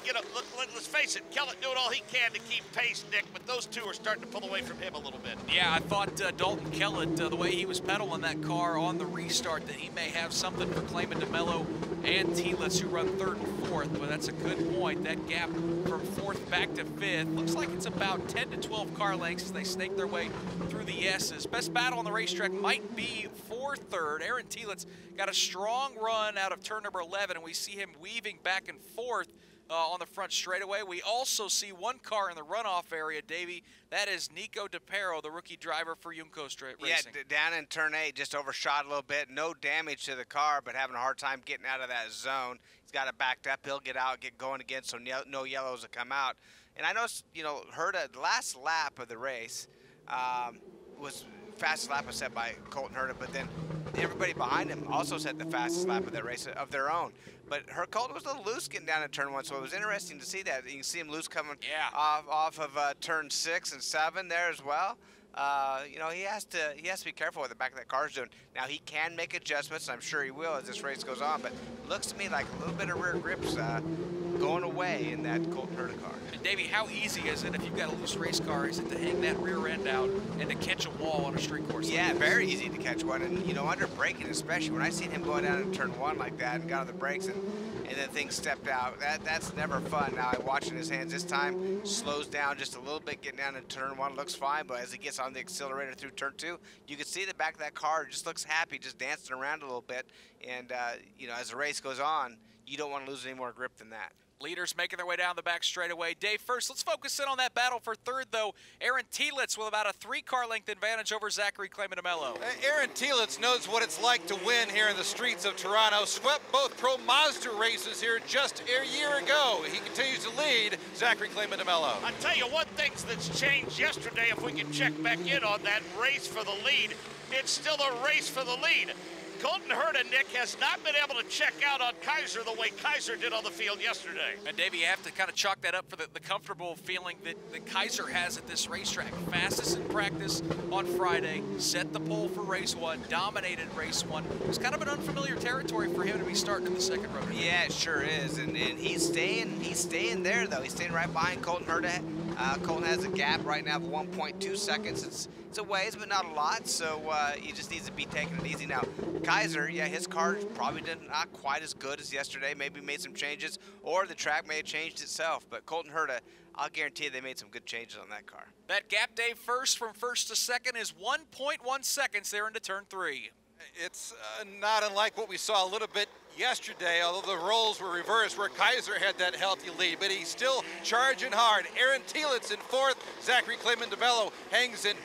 You know, let's face it, Kellett doing all he can to keep pace, Nick, but those two are starting to pull away from him a little bit. Yeah, I thought Dalton Kellett, the way he was pedaling that car on the restart, that he may have something for Clayman DeMello and Telitz, who run 3rd and 4th, but that's a good point. That gap from 4th back to 5th looks like it's about 10 to 12 car lengths as they snake their way through the S's. Best battle on the racetrack might be for 3rd. Aaron Telitz got a strong run out of turn number 11, and we see him weaving back and forth on the front straightaway. We also see one car in the runoff area, Davey. That is Nico DePero, the rookie driver for Yumco Racing. Yeah, down in turn 8, just overshot a little bit. No damage to the car, but having a hard time getting out of that zone. He's got it backed up. He'll get out, get going again, so no yellows will come out. And I know, you know, Herta, the last lap of the race was fastest lap was set by Colton Herta, but then everybody behind him also set the fastest lap of that race of their own. But Colton was a little loose getting down to turn 1, so it was interesting to see that. You can see him loose coming off of turn 6 and 7 there as well. You know, he has to be careful what the back of that car's doing. Now he can make adjustments, I'm sure he will as this race goes on, but it looks to me like a little bit of rear grips going away in that Colton Herta car. And Davey, how easy is it if you've got a loose race car, is it to hang that rear end out and to catch a wall on a street course? Yeah, very easy to catch one, and you know, under braking especially, when I seen him going down in turn 1 like that and got on the brakes and then things stepped out, that's never fun. Now watching his hands this time, slows down just a little bit getting down in turn 1, looks fine, but as he gets on the accelerator through turn 2, you can see the back of that car just looks happy, just dancing around a little bit, and you know, as the race goes on, you don't want to lose any more grip than that. Leaders making their way down the back straightaway. Dave, first, let's focus in on that battle for 3rd, though. Aaron Telitz with about a 3-car length advantage over Zachary Clayman DeMello. Aaron Telitz knows what it's like to win here in the streets of Toronto. Swept both Pro Mazda races here just a year ago. He continues to lead Zachary Clayman DeMello. I'll tell you one thing that's changed yesterday, if we can check back in on that race for the lead, it's still a race for the lead. Colton Herta, Nick, has not been able to check out on Kaiser the way Kaiser did on the field yesterday. And Davey, you have to kind of chalk that up for the comfortable feeling that Kaiser has at this racetrack. Fastest in practice on Friday, set the pole for race 1, dominated race 1. It was kind of an unfamiliar territory for him to be starting in the 2nd row. Yeah, it sure is, and he's staying there though. He's staying right behind Colton Herta. Colton has a gap right now of 1.2 seconds. It's a ways, but not a lot, so he just needs to be taking it easy now. Kaiser, yeah, his car probably not quite as good as yesterday. Maybe made some changes, or the track may have changed itself. But Colton Herta, I'll guarantee you they made some good changes on that car. That gap, Dave, first from 1st to 2nd is 1.1 seconds there into turn 3. It's not unlike what we saw a little bit yesterday, although the roles were reversed where Kaiser had that healthy lead, but he's still charging hard. Aaron Telitz in 4th, Zachary Clayman DeMello hangs in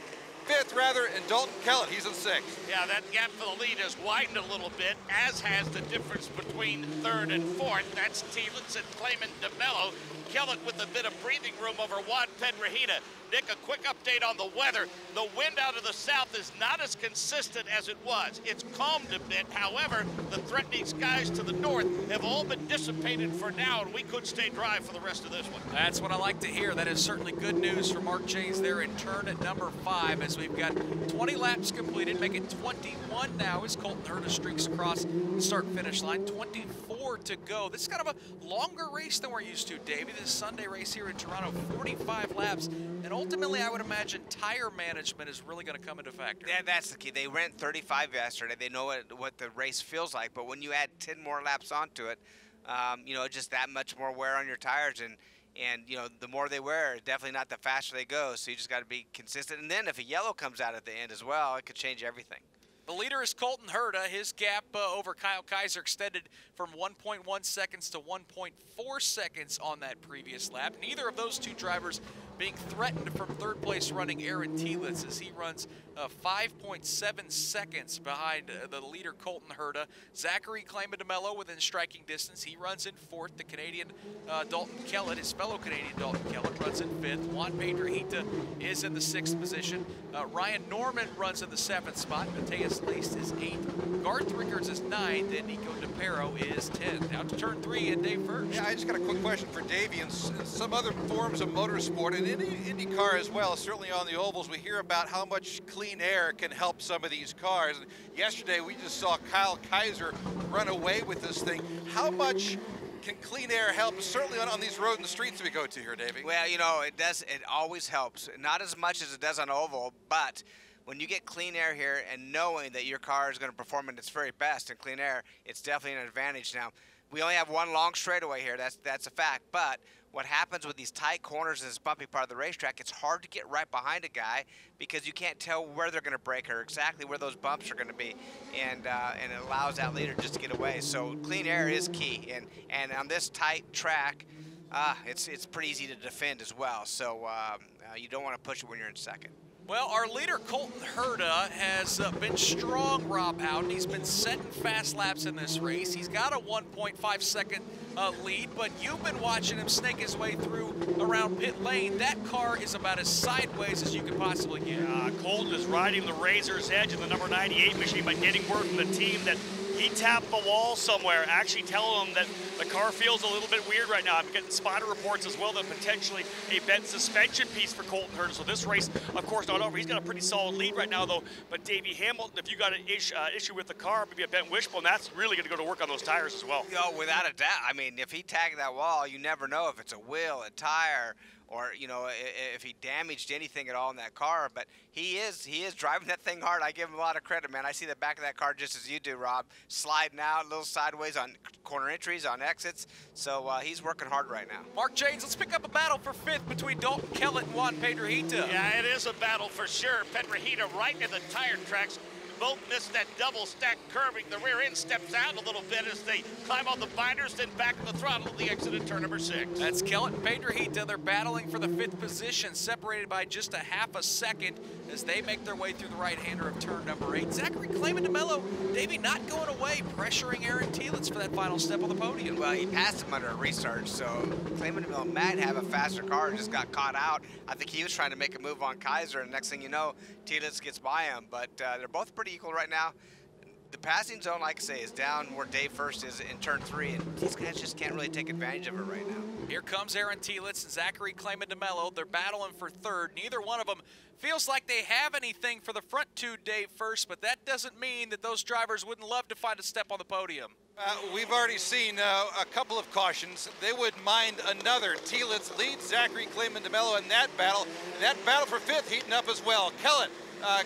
5th rather, and Dalton Kellett, he's in 6th. Yeah, that gap for the lead has widened a little bit, as has the difference between 3rd and 4th. That's Telitz and Clayman DeMello. Kellett with a bit of breathing room over Juan Pedrejita. Nick, a quick update on the weather. The wind out of the south is not as consistent as it was. It's calmed a bit. However, the threatening skies to the north have all been dissipated for now, and we could stay dry for the rest of this one. That's what I like to hear. That is certainly good news for Mark James there in turn at number 5, as we've got 20 laps completed, make it 21 now as Colton Herta streaks across the start-finish line. 24 to go. This is kind of a longer race than we're used to, Davey. This Sunday race here in Toronto, 45 laps, and ultimately I would imagine tire management is really going to come into factor. Yeah, that's the key. They ran 35 yesterday. They know what the race feels like, but when you add 10 more laps onto it, you know, just that much more wear on your tires, and you know, the more they wear, definitely not the faster they go, so you just got to be consistent. And then if a yellow comes out at the end as well, it could change everything. The leader is Colton Herta. His gap over Kyle Kaiser extended from 1.1 seconds to 1.4 seconds on that previous lap. Neither of those two drivers being threatened from 3rd place running Aaron Telitz as he runs 5.7 seconds behind the leader Colton Herta. Zachary Clayman DeMello within striking distance. He runs in 4th. The Canadian Dalton Kellett, his fellow Canadian Dalton Kellett, runs in 5th. Juan Pedrejita is in the 6th position. Ryan Norman runs in the 7th spot. Mateus Laced is 8th. Garth Rickards is 9th, and Nico DePero is 10th. Now to turn 3 and Dave first. Yeah, I just got a quick question for Davey. In some other forms of motorsport, and IndyCar as well, certainly on the ovals, we hear about how much clean air can help some of these cars. And yesterday, we just saw Kyle Kaiser run away with this thing. How much can clean air help, certainly on these roads and the streets we go to here, Davey? Well, you know, it does. It always helps. Not as much as it does on oval, but when you get clean air here and knowing that your car is going to perform at its very best in clean air, it's definitely an advantage. Now, we only have one long straightaway here. That's a fact. But what happens with these tight corners in this bumpy part of the racetrack, it's hard to get right behind a guy because you can't tell where they're going to brake or exactly where those bumps are going to be, and it allows that leader just to get away. So clean air is key, and on this tight track, it's pretty easy to defend as well. So you don't want to push it when you're in second. Well, our leader, Colton Herta, has been strong, Rob Howden. He's been setting fast laps in this race. He's got a 1.5 second lead, but you've been watching him snake his way through around pit lane. That car is about as sideways as you could possibly get. Colton is riding the razor's edge in the number 98 machine, but getting word from the team that he tapped the wall somewhere, actually telling them that the car feels a little bit weird right now. I'm getting spotter reports as well that potentially a bent suspension piece for Colton Herta. So this race, of course, not over. He's got a pretty solid lead right now, though. But Davey Hamilton, if you got an issue with the car, maybe a bent wishbone, that's really going to go to work on those tires as well. Oh, without a doubt. I mean, if he tagged that wall, you never know if it's a wheel, a tire, or, you know, if he damaged anything at all in that car. But he is driving that thing hard. I give him a lot of credit, man. I see the back of that car just as you do, Rob, sliding out a little sideways on corner entries, on exits. So he's working hard right now. Mark Janes, let's pick up a battle for 5th between Dalton Kellett and Juan Pedrohita. Yeah, it is a battle for sure. Pedrohita right in the tire tracks. Both missed that double stack curving. The rear end steps out a little bit as they climb on the binders, then back on the throttle at the exit in turn number 6. That's Kellett and Pedrohita. They're battling for the 5th position, separated by just a half a second as they make their way through the right-hander of turn number 8. Zachary Clayman DeMello, Davey not going away, pressuring Aaron Tielitz for that final step on the podium. Well, he passed him under a restart, so Clayman DeMello might have a faster car, just got caught out. I think he was trying to make a move on Kaiser, and next thing you know, Tielitz gets by him. But they're both pretty equal right now. The passing zone, like I say, is down where Dave first is in turn 3, and these guys just can't really take advantage of it right now. Here comes Aaron Tielitz and Zachary Clayman DeMello. They're battling for 3rd. Neither one of them feels like they have anything for the front 2, Dave first, but that doesn't mean that those drivers wouldn't love to find a step on the podium. We've already seen a couple of cautions. They wouldn't mind another. Tielitz leads Zachary Clayman DeMello in that battle. And that battle for 5th heating up as well. Kellett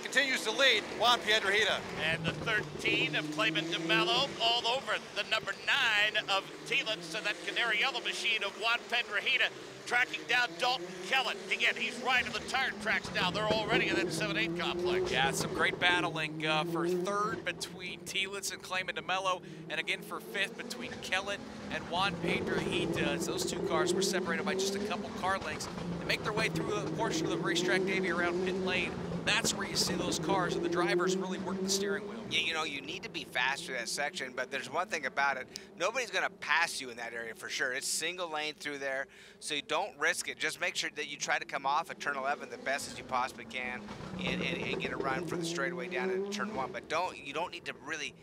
continues to lead Juan Pedrohita. And the 13 of Clayman DeMello all over the number 9 of Tielitz and that Canary Yellow machine of Juan Pedrohita tracking down Dalton Kellett. Again, he's right on the tire tracks now. They're already in that 7-8 complex. Yeah, some great battling for 3rd between Tielitz and Clayman DeMello, and again for 5th between Kellett and Juan Pedrohita. As those two cars were separated by just a couple car lengths. They make their way through a portion of the racetrack, Davey, around pit lane. That's where you see those cars and the drivers really work the steering wheel. Yeah, you know, you need to be fast through that section, but there's one thing about it. Nobody's going to pass you in that area for sure. It's single lane through there, so you don't risk it. Just make sure that you try to come off at turn 11 the best as you possibly can and get a run for the straightaway down into turn 1. But you don't need to really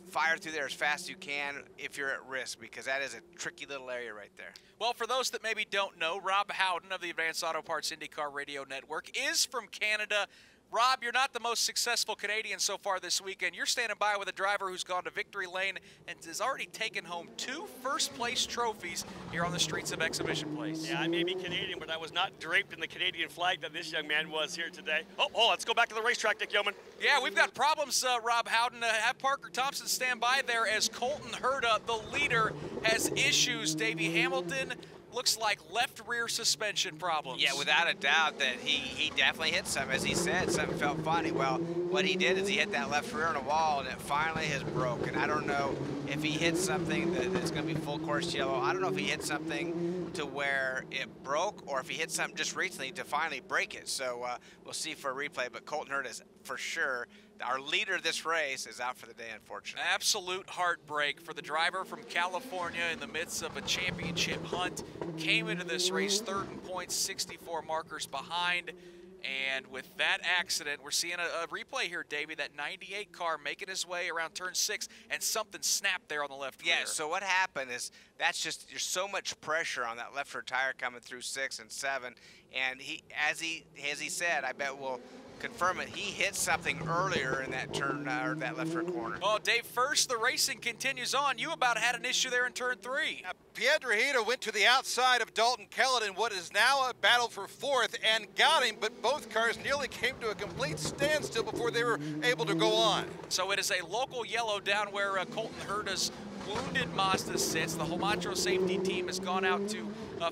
fire through there as fast as you can if you're at risk, because that is a tricky little area right there. Well, for those that maybe don't know, Rob Howden of the Advanced Auto Parts IndyCar Radio Network is from Canada. Rob, you're not the most successful Canadian so far this weekend. You're standing by with a driver who's gone to victory lane and has already taken home 2 first-place trophies here on the streets of Exhibition Place. Yeah, I may be Canadian, but I was not draped in the Canadian flag that this young man was here today. Oh, let's go back to the racetrack, Dick Yeoman. Yeah, we've got problems, Rob Howden. Have Parker Thompson stand by there as Colton Herta, the leader, has issues. Davey Hamilton looks like left rear suspension problems. Yeah, without a doubt that he definitely hit something. As he said, something felt funny. Well, what he did is he hit that left rear on a wall, and it finally has broke. And I don't know if he hit something that's going to be full course yellow. I don't know if he hit something to where it broke, or if he hit something just recently to finally break it. So we'll see for a replay. But Colton Herta is for sure our leader of this race is out for the day, unfortunately. Absolute heartbreak for the driver from California in the midst of a championship hunt. Came into this race 3rd in points, 64 markers behind, And with that accident, we're seeing a replay here, Davey, that 98 car making his way around turn 6, and something snapped there on the left rear. Yeah, so what happened is that's just, there's so much pressure on that left rear tire coming through 6 and 7. And as he said, I bet we'll confirm it, he hit something earlier in that turn, or that left rear corner. Oh, Dave, first the racing continues on. You about had an issue there in turn 3. Piedrahita went to the outside of Dalton Kellett in what is now a battle for 4th and got him, but both cars nearly came to a complete standstill before they were able to go on. So it is a local yellow down where Colton Herta's wounded Mazda sits. The Homatro safety team has gone out to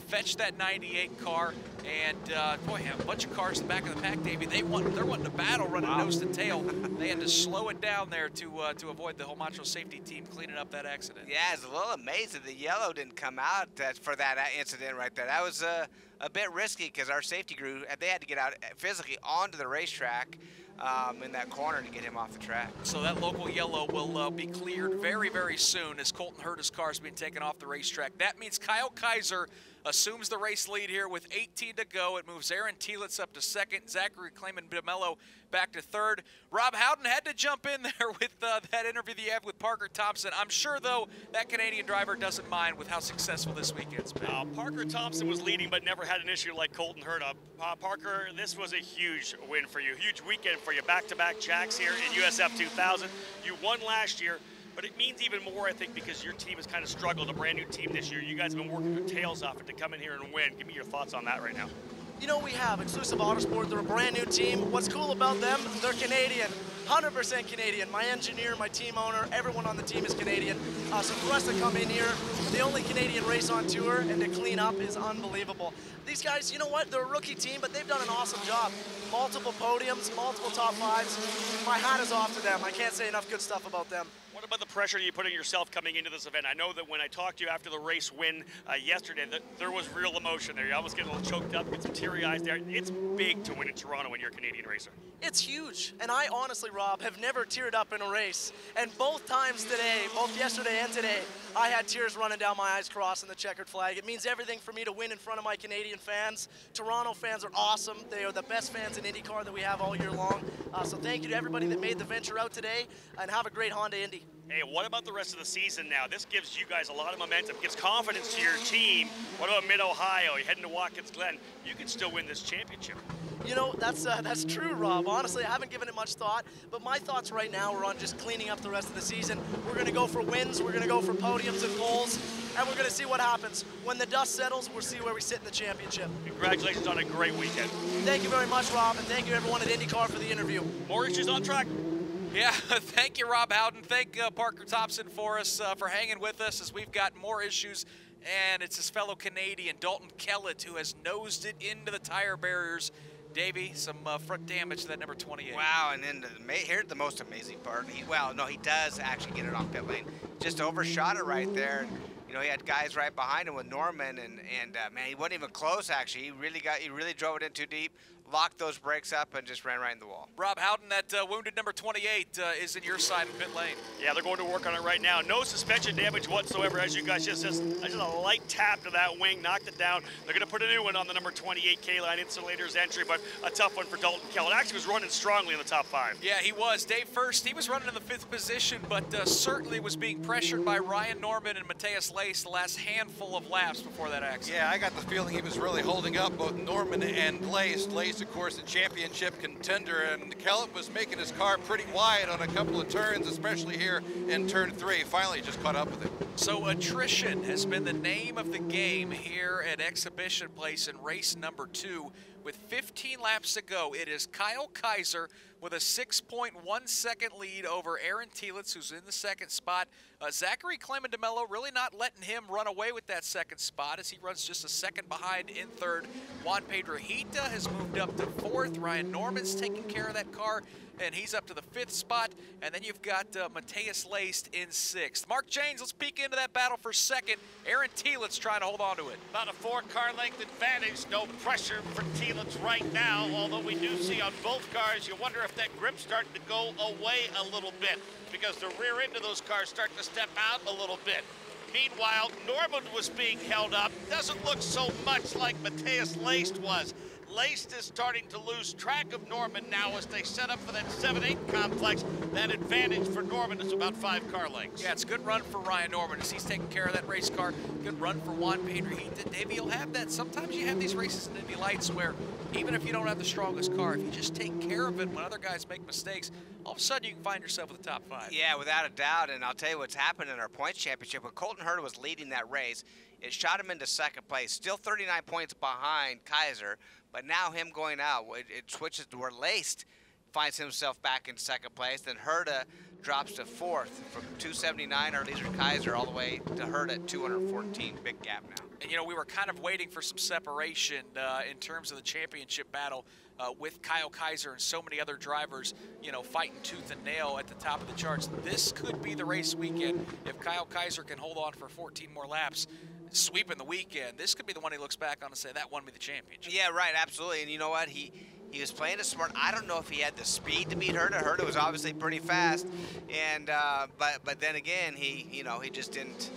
fetch that 98 car, and boy, a bunch of cars in the back of the pack, Davey. They're wanting to battle, running nose to tail. They had to slow it down there to avoid the Homatro safety team cleaning up that accident. Yeah, it's a little amazing the yellow didn't come out for that incident right there. That was a bit risky because our safety crew, they had to get out physically onto the racetrack in that corner to get him off the track. So that local yellow will be cleared very, very soon as Colton Herta's car is being taken off the racetrack. That means Kyle Kaiser assumes the race lead here with 18 to go. It moves Aaron Tielitz up to 2nd, Zachary Clayman DeMello back to 3rd. Rob Howden had to jump in there with that interview that you have with Parker Thompson. I'm sure, though, that Canadian driver doesn't mind with how successful this weekend's been. Parker Thompson was leading but never had an issue like Colton Herta. Parker, this was a huge win for you, huge weekend for you. Back-to-back jacks here in USF 2000. You won last year. But it means even more, I think, because your team has kind of struggled, a brand new team this year. You guys have been working your tails off to come in here and win. Give me your thoughts on that right now. You know, we have Exclusive Autosport. They're a brand new team. What's cool about them, they're Canadian, 100% Canadian. My engineer, my team owner, everyone on the team is Canadian. So for us to come in here, the only Canadian race on tour, and to clean up is unbelievable. These guys, you know what, they're a rookie team, but they've done an awesome job. Multiple podiums, multiple top 5s. My hat is off to them. I can't say enough good stuff about them. What about the pressure you put on yourself coming into this event? I know that when I talked to you after the race win yesterday, that there was real emotion there. You almost get a little choked up, get some teary eyes there. It's big to win in Toronto when you're a Canadian racer. It's huge, and I honestly, Rob, have never teared up in a race. And both times today, both yesterday and today, I had tears running down my eyes crossing the checkered flag. It means everything for me to win in front of my Canadian fans. Toronto fans are awesome. They are the best fans in IndyCar that we have all year long. So thank you to everybody that made the venture out today, and have a great Honda Indy. Hey, what about the rest of the season now? This gives you guys a lot of momentum, gives confidence to your team. What about Mid-Ohio? You're heading to Watkins Glen. You can still win this championship. You know, that's true, Rob. Honestly, I haven't given it much thought, but my thoughts right now are on just cleaning up the rest of the season. We're going to go for wins, we're going to go for podiums and poles, and we're going to see what happens. When the dust settles, we'll see where we sit in the championship. Congratulations on a great weekend. Thank you very much, Rob, and thank you everyone at IndyCar for the interview. More issues on track. Yeah, thank you, Rob Howden. Thank Parker Thompson for hanging with us as we've got more issues. And it's his fellow Canadian, Dalton Kellett, who has nosed it into the tire barriers. Davey, some front damage to that number 28. Wow, and then here's the most amazing part. He does actually get it off pit lane. Just overshot it right there. You know, he had guys right behind him with Norman, and man, he wasn't even close. Actually, he really drove it in too deep, locked those brakes up, and just ran right in the wall. Rob Howden, that wounded number 28 is in your side of pit lane. Yeah, they're going to work on it right now. No suspension damage whatsoever, as you guys just a light tap to that wing, knocked it down. They're going to put a new one on the number 28 K-Line Insulators entry, but a tough one for Dalton Kellett. Actually was running strongly in the top 5. Yeah, he was. Dave first, he was running in the 5th position, but certainly was being pressured by Ryan Norman and Mateus Lace the last handful of laps before that accident. Yeah, I got the feeling he was really holding up both Norman and Lace. Lace, of course, the championship contender, and Kellett was making his car pretty wide on a couple of turns, especially here in turn 3. Finally just caught up with him. So attrition has been the name of the game here at Exhibition Place in race number 2. With 15 laps to go, it is Kyle Kaiser with a 6.1 second lead over Aaron Tielitz, who's in the 2nd spot. Zachary Clayman DeMello really not letting him run away with that 2nd spot as he runs just a 2nd behind in 3rd. Juan Piedrahita has moved up to 4th. Ryan Norman's taking care of that car, and he's up to the 5th spot. And then you've got Mateus Lace in 6th. Mark Janes, let's peek into that battle for 2nd. Aaron Tielitz trying to hold on to it. About a 4-car length advantage, no pressure for Tielitz right now, although we do see on both cars, you wonder if that grip's starting to go away a little bit because the rear end of those cars starting to step out a little bit. Meanwhile, Norman was being held up. Doesn't look so much like Mateus Lace was. Laced is starting to lose track of Norman now as they set up for that 7-8 complex. That advantage for Norman is about 5 car lengths. Yeah, it's a good run for Ryan Norman as he's taking care of that race car. Good run for Juan Pedrojita. Davey, you'll have that. Sometimes you have these races in Indy Lights where even if you don't have the strongest car, if you just take care of it when other guys make mistakes, all of a sudden you can find yourself with the top 5. Yeah, without a doubt, and I'll tell you what's happened in our points championship. When Colton Herta was leading that race, it shot him into second place, still 39 points behind Kaiser, but now him going out, it switches to where Laced finds himself back in second place, then Herta drops to 4th from 279 or Leader Kaiser all the way to Herta at 214, big gap now. And you know, we were kind of waiting for some separation in terms of the championship battle with Kyle Kaiser and so many other drivers, you know, fighting tooth and nail at the top of the charts. This could be the race weekend if Kyle Kaiser can hold on for 14 more laps, sweeping the weekend. This could be the one he looks back on and say, that won me the championship. Yeah, right, absolutely. And you know what? He was playing it smart. I don't know if he had the speed to beat Herta. Herta was obviously pretty fast, and but then again, he just didn't.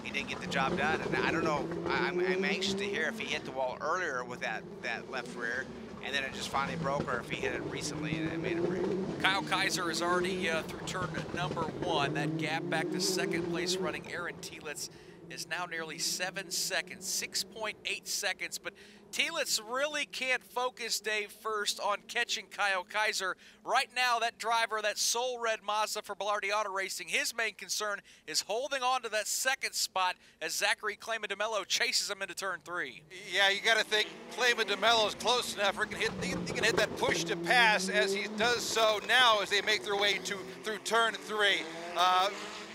He didn't get the job done, and I don't know. I'm anxious to hear if he hit the wall earlier with that left rear, and then it just finally broke, or if he hit it recently and it made it break. Kyle Kaiser is already through turn number 1. That gap back to second place running Aaron Telitz is now nearly 7 seconds, 6.8 seconds, but Telitz really can't focus, Dave, first on catching Kyle Kaiser. Right now, that driver, that Soul Red Mazda for Belardi Auto Racing, his main concern is holding on to that second spot as Zachary Clayman DeMello chases him into turn 3. Yeah, you got to think Clayman DeMello is close enough. He can hit that push to pass as he does so now as they make their way through turn 3.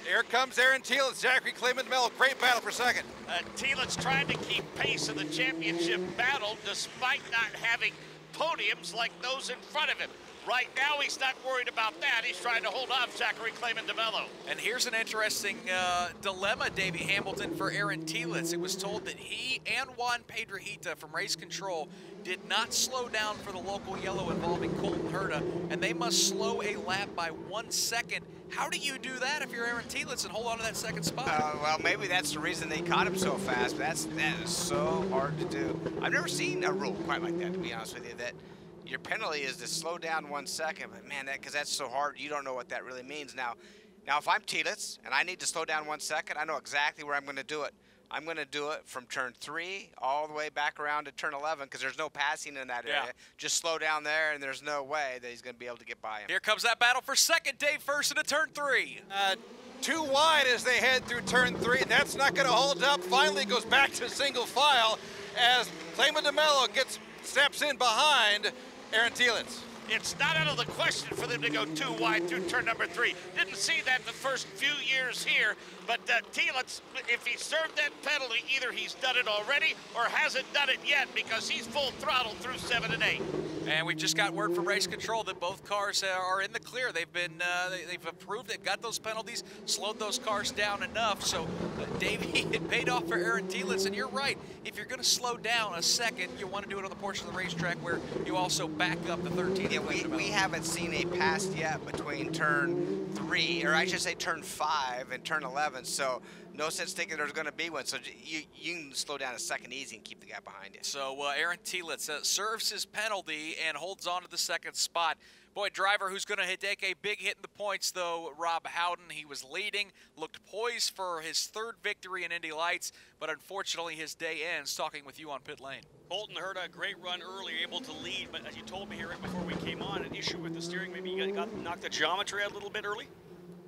Here comes Aaron Telitz, Zachary Clayman DeMello. Great battle for second. Telitz trying to keep pace in the championship battle despite not having podiums like those in front of him. Right now, he's not worried about that. He's trying to hold off Zachary Clayman DeMello. And here's an interesting dilemma, Davey Hamilton, for Aaron Telitz. It was told that he and Juan Pedrojita from Race Control did not slow down for the local yellow involving Colton Herta, and they must slow a lap by 1 second. How do you do that if you're Aaron Telitz and hold on to that second spot? Well, maybe that's the reason they caught him so fast, but that is so hard to do. I've never seen a rule quite like that, to be honest with you, that your penalty is to slow down 1 second, but man, because that's so hard, you don't know what that really means. Now, if I'm Telitz and I need to slow down 1 second, I know exactly where I'm going to do it. I'm going to do it from turn 3 all the way back around to turn 11 because there's no passing in that area. Just slow down there, and there's no way that he's going to be able to get by him. Here comes that battle for second. Dave first into turn 3. Too wide as they head through turn 3. That's not going to hold up. Finally goes back to single file as Clayman DeMello steps in behind Aaron Telitz. It's not out of the question for them to go too wide through turn number 3. Didn't see that in the first few years here, but Telitz, if he served that penalty, either he's done it already or hasn't done it yet because he's full throttle through 7 and 8. And we just got word from Race Control that both cars are in the clear. They've been, they've approved, they've got those penalties, slowed those cars down enough. So, Davey, it paid off for Aaron Telitz, and you're right. If you're going to slow down a second, you want to do it on the portion of the racetrack where you also back up the 13. Yeah, we haven't seen a pass yet between turn 3, or I should say turn 5 and turn 11. So no sense thinking there's going to be one. So you can slow down a second easy and keep the guy behind you. So Aaron Telitz serves his penalty and holds on to the second spot. Boy, driver who's going to take a big hit in the points, though, Rob Howden. He was leading, looked poised for his 3rd victory in Indy Lights, but unfortunately his day ends. Talking with you on pit lane. Colton Herta, a great run early, able to lead, but as you told me here right before we came on, an issue with the steering. Maybe you knocked the geometry out a little bit early?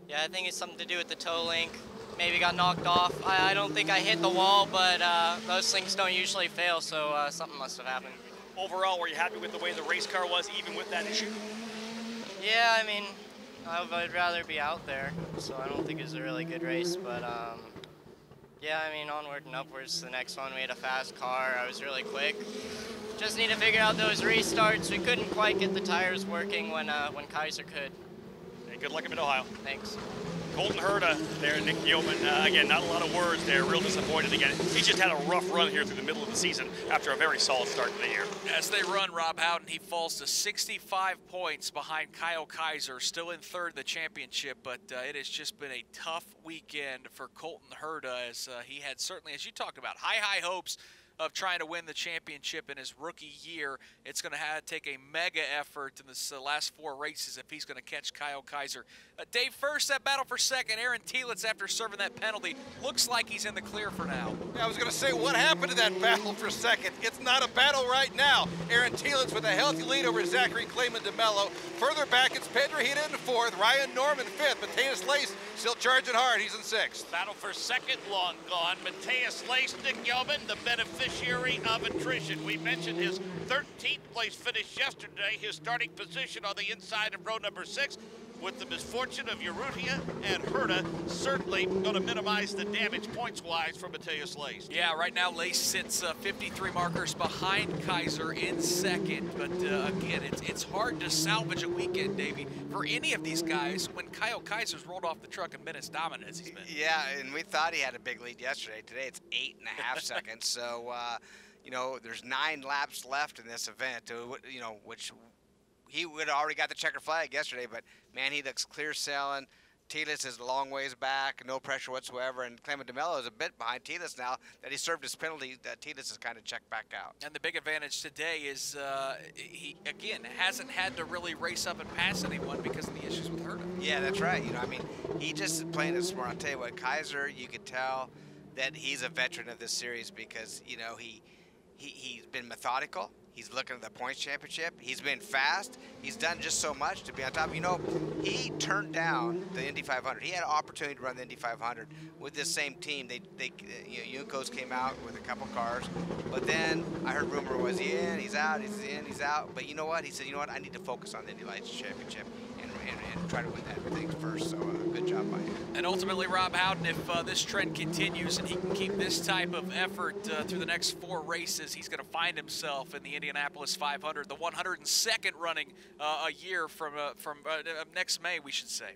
Yeah, I think it's something to do with the toe link. Maybe got knocked off. I don't think I hit the wall, but those things don't usually fail, so something must have happened. Overall, were you happy with the way the race car was, even with that issue? Yeah, I mean, I'd rather be out there, so I don't think it was a really good race, but yeah, I mean, onward and upwards to the next one. We had a fast car. I was really quick. Just need to figure out those restarts. We couldn't quite get the tires working when Kaiser could. Hey, good luck in Mid-Ohio. Thanks. Colton Herta there, Nick Yeoman, again, not a lot of words there, real disappointed again. He just had a rough run here through the middle of the season after a very solid start to the year. As they run, Rob Howden, he falls to 65 points behind Kyle Kaiser, still in 3rd in the championship, but it has just been a tough weekend for Colton Herta as he had certainly, as you talked about, high hopes of trying to win the championship in his rookie year. It's going to take a mega effort in this last 4 races if he's going to catch Kyle Kaiser. Dave, first, that battle for second. Aaron Telitz, after serving that penalty, looks like he's in the clear for now. Yeah, I was going to say, what happened to that battle for second? It's not a battle right now. Aaron Telitz with a healthy lead over Zachary Clayman DeMello. Further back, it's Pedro Hita in 4th, Ryan Norman 5th, Mateus Lace still charging hard. He's in 6th. Battle for second, long gone. Mateus Lace, Nick Yeoman, the beneficiary of attrition. We mentioned his 13th place finish yesterday, his starting position on the inside of row number 6. With the misfortune of Urrutia and Herta, certainly going to minimize the damage points-wise for Mateus Lace. Yeah, right now Lace sits 53 markers behind Kaiser in 2nd. But again, it's hard to salvage a weekend, Davey, for any of these guys when Kyle Kaiser's rolled off the truck and been as dominant as he's been. Yeah, and we thought he had a big lead yesterday. Today it's 8.5 seconds. So, you know, there's 9 laps left in this event, you know, which he would have already got the checker flag yesterday, but man, he looks clear sailing. Telitz is a long ways back, no pressure whatsoever, and Clayman DeMello is a bit behind Telitz now that he served his penalty. Telitz is kind of checked back out. And the big advantage today is he, again, hasn't had to really race up and pass anyone because of the issues with Herta. Yeah, that's right. You know, I mean, he just is playing it smart. I'll tell you what, Kaiser, you could tell that he's a veteran of this series because, you know, he's been methodical. He's looking at the points championship. He's been fast. He's done just so much to be on top. You know, he turned down the Indy 500. He had an opportunity to run the Indy 500 with this same team. You know, Yunkos came out with a couple cars, but then I heard rumor was he in, he's out, he's in, he's out. But you know what? He said, you know what? I need to focus on the Indy Lights championship and try to win that thing first. So good job by him. And ultimately, Rob Howden, if this trend continues and he can keep this type of effort through the next 4 races, he's going to find himself in the Indianapolis 500, the 102nd running a year from next May, we should say.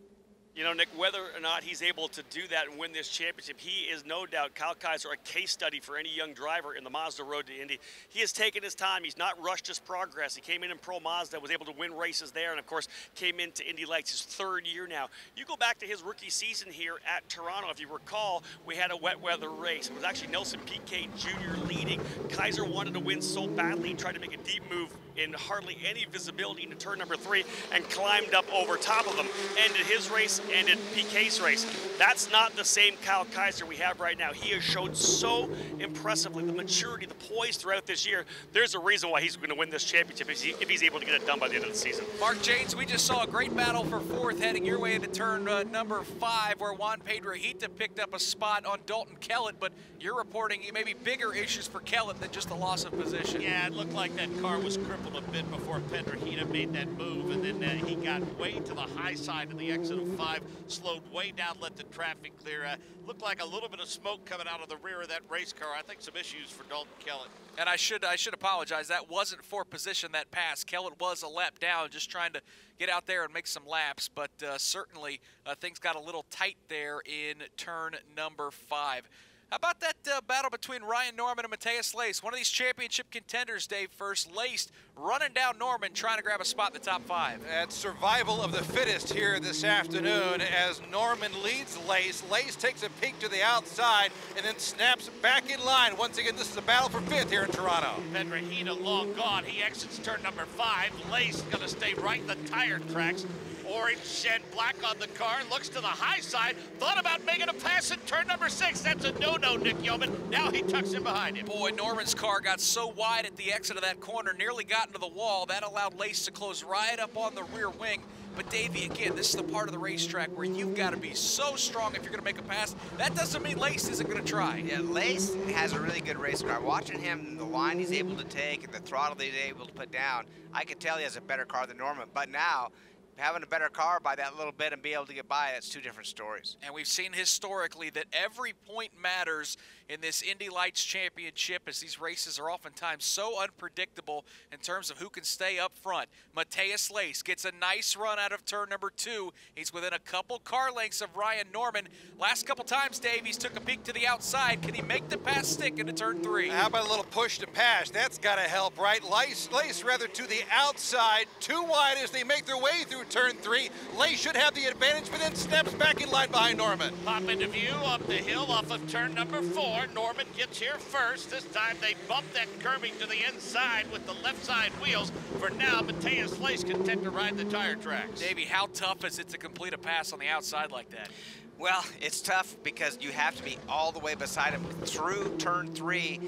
You know, Nick, whether or not he's able to do that and win this championship, he is no doubt, Kyle Kaiser, a case study for any young driver in the Mazda road to Indy. He has taken his time. He's not rushed his progress. He came in Pro Mazda, was able to win races there, and, of course, came into Indy Lights his 3rd year now. You go back to his rookie season here at Toronto. If you recall, we had a wet weather race. It was actually Nelson Piquet Jr. leading. Kaiser wanted to win so badly, tried to make a deep move in hardly any visibility into turn number 3 and climbed up over top of him. Ended his race, ended Piquet's race. That's not the same Kyle Kaiser we have right now. He has showed so impressively the maturity, the poise throughout this year. There's a reason why he's going to win this championship if he's able to get it done by the end of the season. Mark Janes, we just saw a great battle for 4th heading your way into turn number 5 where Juan Pedro Hita picked up a spot on Dalton Kellett, but you're reporting maybe bigger issues for Kellett than just the loss of position. Yeah, it looked like that car was crippled a bit before Pedro Hita made that move, and then he got way to the high side of the exit of 5, slowed way down, let the traffic clear. Looked like a little bit of smoke coming out of the rear of that race car. I think some issues for Dalton Kellett. And I should apologize. That wasn't for position, that pass. Kellett was a lap down, just trying to get out there and make some laps, but certainly things got a little tight there in turn number 5. How about that battle between Ryan Norman and Mateus Lace? One of these championship contenders, Dave, first. Lace running down Norman, trying to grab a spot in the top 5. That's survival of the fittest here this afternoon as Norman leads Lace. Lace takes a peek to the outside and then snaps back in line. Once again, this is a battle for 5th here in Toronto. Pedro Hita long gone. He exits turn number 5. Lace going to stay right in the tire tracks. Orange and black on the car, looks to the high side, thought about making a pass in turn number 6. That's a no-no, Nick Yeoman. Now he tucks in behind him. Boy, Norman's car got so wide at the exit of that corner, nearly got into the wall. That allowed Lace to close right up on the rear wing. But Davey, again, this is the part of the racetrack where you've got to be so strong if you're going to make a pass. That doesn't mean Lace isn't going to try. Yeah, Lace has a really good race car. Watching him, the line he's able to take and the throttle that he's able to put down, I can tell he has a better car than Norman. But now, having a better car by that little bit and be able to get by, that's 2 different stories. And we've seen historically that every point matters in this Indy Lights Championship, as these races are oftentimes so unpredictable in terms of who can stay up front. Mateus Lace gets a nice run out of turn number 2. He's within a couple car lengths of Ryan Norman. Last couple times, Dave, he's took a peek to the outside. Can he make the pass stick into turn 3? How about a little push to pass? That's got to help, right? Lace rather to the outside, too wide as they make their way through turn 3. Lace should have the advantage, but then snaps back in line behind Norman. Pop into view up the hill off of turn number 4. far. Norman gets here first. This time they bump that curbing to the inside with the left side wheels. For now, Mateus Lace content to ride the tire tracks. Davey, how tough is it to complete a pass on the outside like that? Well, it's tough because you have to be all the way beside him through turn 3,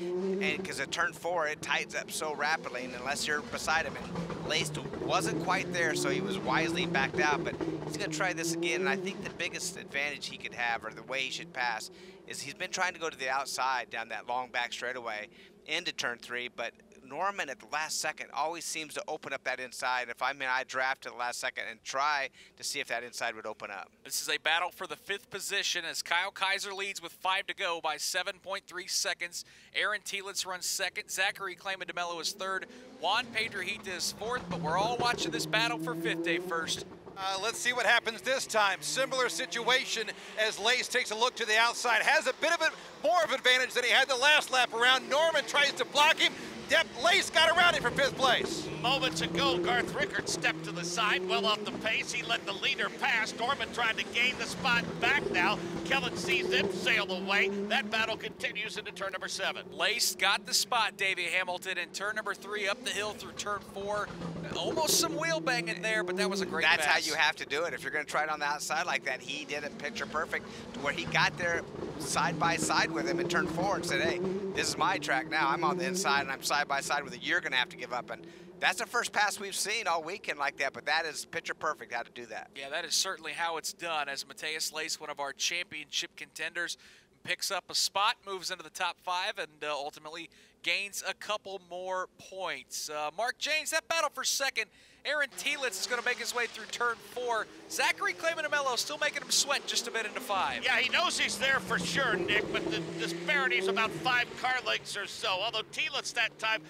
and because at turn 4 it tightens up so rapidly, and unless you're beside him, and Laced wasn't quite there, so he was wisely backed out. But he's going to try this again, and I think the biggest advantage he could have, or the way he should pass, is he's been trying to go to the outside down that long back straightaway into turn 3, but Norman at the last second always seems to open up that inside. If I'm in, I draft at the last second and try to see if that inside would open up. This is a battle for the 5th position as Kyle Kaiser leads with 5 to go by 7.3 seconds. Aaron Tielitz runs 2nd. Zachary Clayman DeMello is 3rd. Juan Pedrojita is 4th, but we're all watching this battle for 5th, Dave, first. Let's see what happens this time. Similar situation as Lace takes a look to the outside. Has a bit of more of advantage than he had the last lap around. Norman tries to block him. Lace got around him for 5th place. Moments ago, Garth Rickard stepped to the side, well off the pace. He let the leader pass. Norman trying to gain the spot back now. Kellen sees them sail away. That battle continues into turn number 7. Lace got the spot, Davey Hamilton, in turn number 3 up the hill through turn 4. Almost some wheel banging there, but that was a great pass. That's how you have to do it. If you're going to try it on the outside like that, he did it picture perfect to where he got there side by side with him in turn 4 and said, hey, this is my track now. I'm on the inside and I'm side by side with it. You're going to have to give up. And that's the first pass we've seen all weekend like that, but that is picture perfect how to do that. Yeah, that is certainly how it's done as Mateus Lace, one of our championship contenders, picks up a spot, moves into the top 5, and ultimately gains a couple more points. Mark James, that battle for 2nd. Aaron Tielitz is going to make his way through turn 4. Zachary Clayman DeMello still making him sweat just a bit into 5. Yeah, he knows he's there for sure, Nick, but the disparity is about 5 car lengths or so. Although Tielitz that time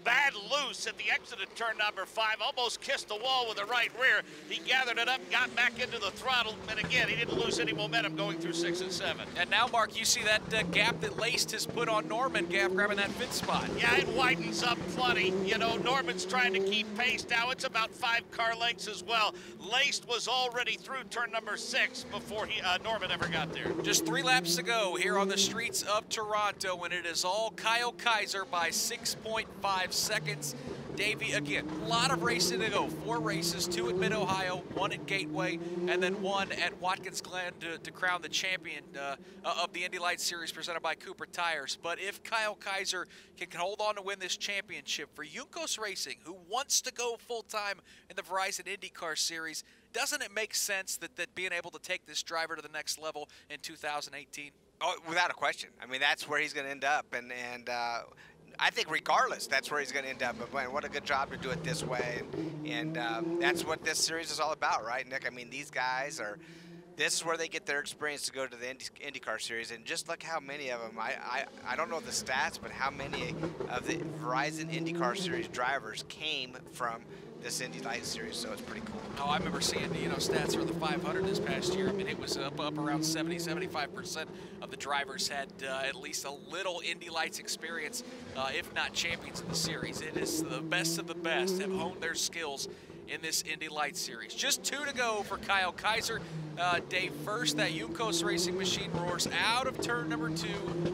bad loose at the exit of turn number 5, almost kissed the wall with the right rear. He gathered it up, got back into the throttle, and again, he didn't lose any momentum going through 6 and 7. And now, Mark, you see that gap that Laced has put on Norman, grabbing that 5th spot. Yeah, it widens up plenty. You know, Norman's trying to keep pace now. It's about 5 car lengths as well. Laced was already through turn number 6 before Norman ever got there. Just 3 laps to go here on the streets of Toronto, and it is all Kyle Kaiser by 6.5 seconds. Davey, again, a lot of racing to go. 4 races, 2 at Mid-Ohio, 1 at Gateway, and then 1 at Watkins Glen to crown the champion of the Indy Lights Series presented by Cooper Tires. But if Kyle Kaiser can hold on to win this championship for Juncos Racing, who wants to go full-time in the Verizon IndyCar Series, doesn't it make sense that being able to take this driver to the next level in 2018? Oh, without a question. I mean, that's where he's going to end up, and I think regardless, that's where he's going to end up. But man, what a good job to do it this way, and that's what this series is all about, right, Nick? I mean, these guys are. This is where they get their experience to go to the IndyCar Series, and just look how many of them. I don't know the stats, but how many of the Verizon IndyCar Series drivers came from this Indy Lights Series, so it's pretty cool. Oh, I remember seeing, stats for the 500 this past year. I mean, it was up around 75% of the drivers had at least a little Indy Lights experience, if not champions of the series. It is the best of the best have honed their skills in this Indy Lights Series. Just 2 to go for Kyle Kaiser. Dave, first, that Juncos Racing machine roars out of turn number 2,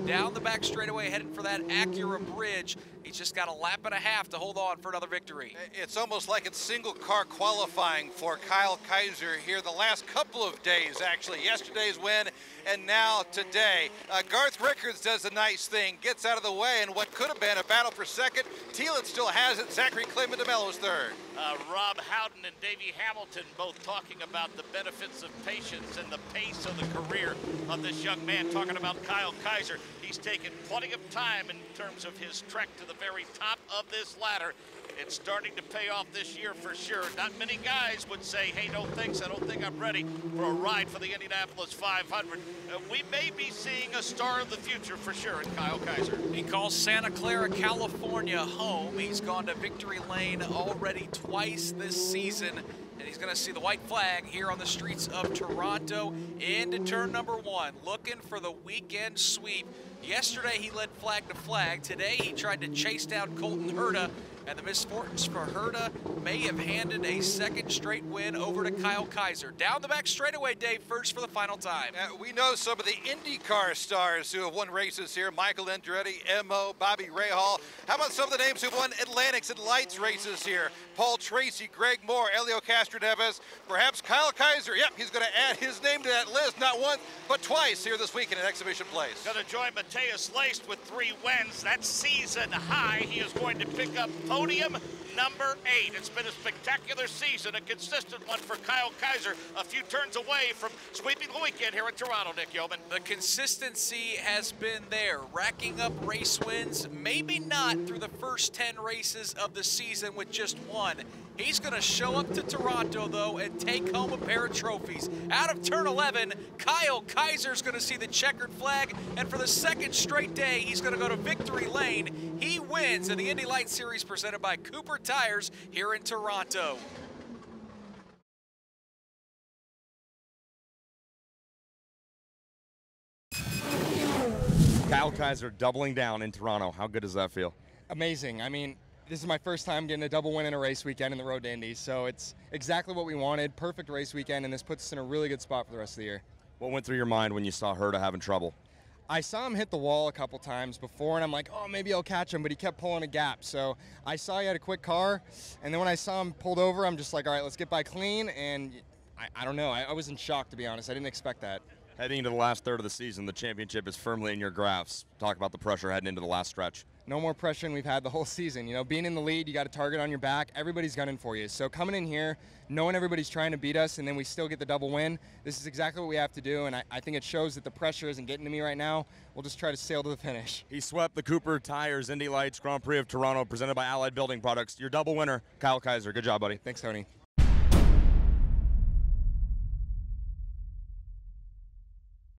down the back straightaway, heading for that Acura bridge. He's just got a lap and a half to hold on for another victory. It's almost like it's single car qualifying for Kyle Kaiser here the last couple of days, actually. Yesterday's win and now today. Garth Rickards does a nice thing, gets out of the way, and what could have been a battle for 2nd. Tielitz still has it. Zachary Clayman DeMello is 3rd. Rob Howden and Davey Hamilton both talking about the benefits of patience and the pace of the career of this young man. Talking about Kyle Kaiser, he's taken plenty of time in terms of his trek to the very top of this ladder. It's starting to pay off this year for sure. Not many guys would say, hey, no thanks, I don't think I'm ready for a ride for the Indianapolis 500. We may be seeing a star of the future for sure in Kyle Kaiser. He calls Santa Clara, California home. He's gone to victory lane already twice this season, and he's going to see the white flag here on the streets of Toronto into turn number 1, looking for the weekend sweep Yesterday he led flag to flag. Today he tried to chase down Colton Herta, and the misfortunes for Herta may have handed a second straight win over to Kyle Kaiser. Down the back straightaway, Dave, first for the final time. We know some of the IndyCar stars who have won races here. Michael Andretti, M.O., Bobby Rahal. How about some of the names who've won Atlantics and Lights races here? Paul Tracy, Greg Moore, Elio Castroneves, perhaps Kyle Kaiser. Yep, he's going to add his name to that list, not once, but twice here this weekend in Exhibition Place. Going to join Mateus Laced with 3 wins. That's season high. He is going to pick up podium number 8. It's been a spectacular season, a consistent one for Kyle Kaiser. A few turns away from sweeping the weekend here in Toronto, Nick Yeoman. The consistency has been there, racking up race wins, maybe not through the first 10 races of the season with just 1. He's going to show up to Toronto, though, and take home a pair of trophies. Out of turn 11, Kyle Kaiser's going to see the checkered flag, and for the second straight day, he's going to go to victory lane. He wins in the Indy Lights Series presented by Cooper Tires here in Toronto. Kyle Kaiser doubling down in Toronto. How good does that feel? Amazing. I mean, this is my first time getting a double win in a race weekend in the Road to Indy, so it's exactly what we wanted. Perfect race weekend, and this puts us in a really good spot for the rest of the year. What went through your mind when you saw Herta having trouble? I saw him hit the wall a couple times before, and I'm like, oh, maybe I'll catch him, but he kept pulling a gap. So I saw he had a quick car, and then when I saw him pulled over, I'm just like, all right, let's get by clean, and I don't know. I was in shock, to be honest. I didn't expect that. Heading into the last third of the season, the championship is firmly in your grasp. Talk about the pressure heading into the last stretch. No more pressure than we've had the whole season. You know, being in the lead, you got a target on your back. Everybody's gunning for you. So coming in here, knowing everybody's trying to beat us, and then we still get the double win, this is exactly what we have to do, and I think it shows that the pressure isn't getting to me right now. We'll just try to sail to the finish. He swept the Cooper Tires Indy Lights Grand Prix of Toronto presented by Allied Building Products. Your double winner, Kyle Kaiser. Good job, buddy. Thanks, Tony.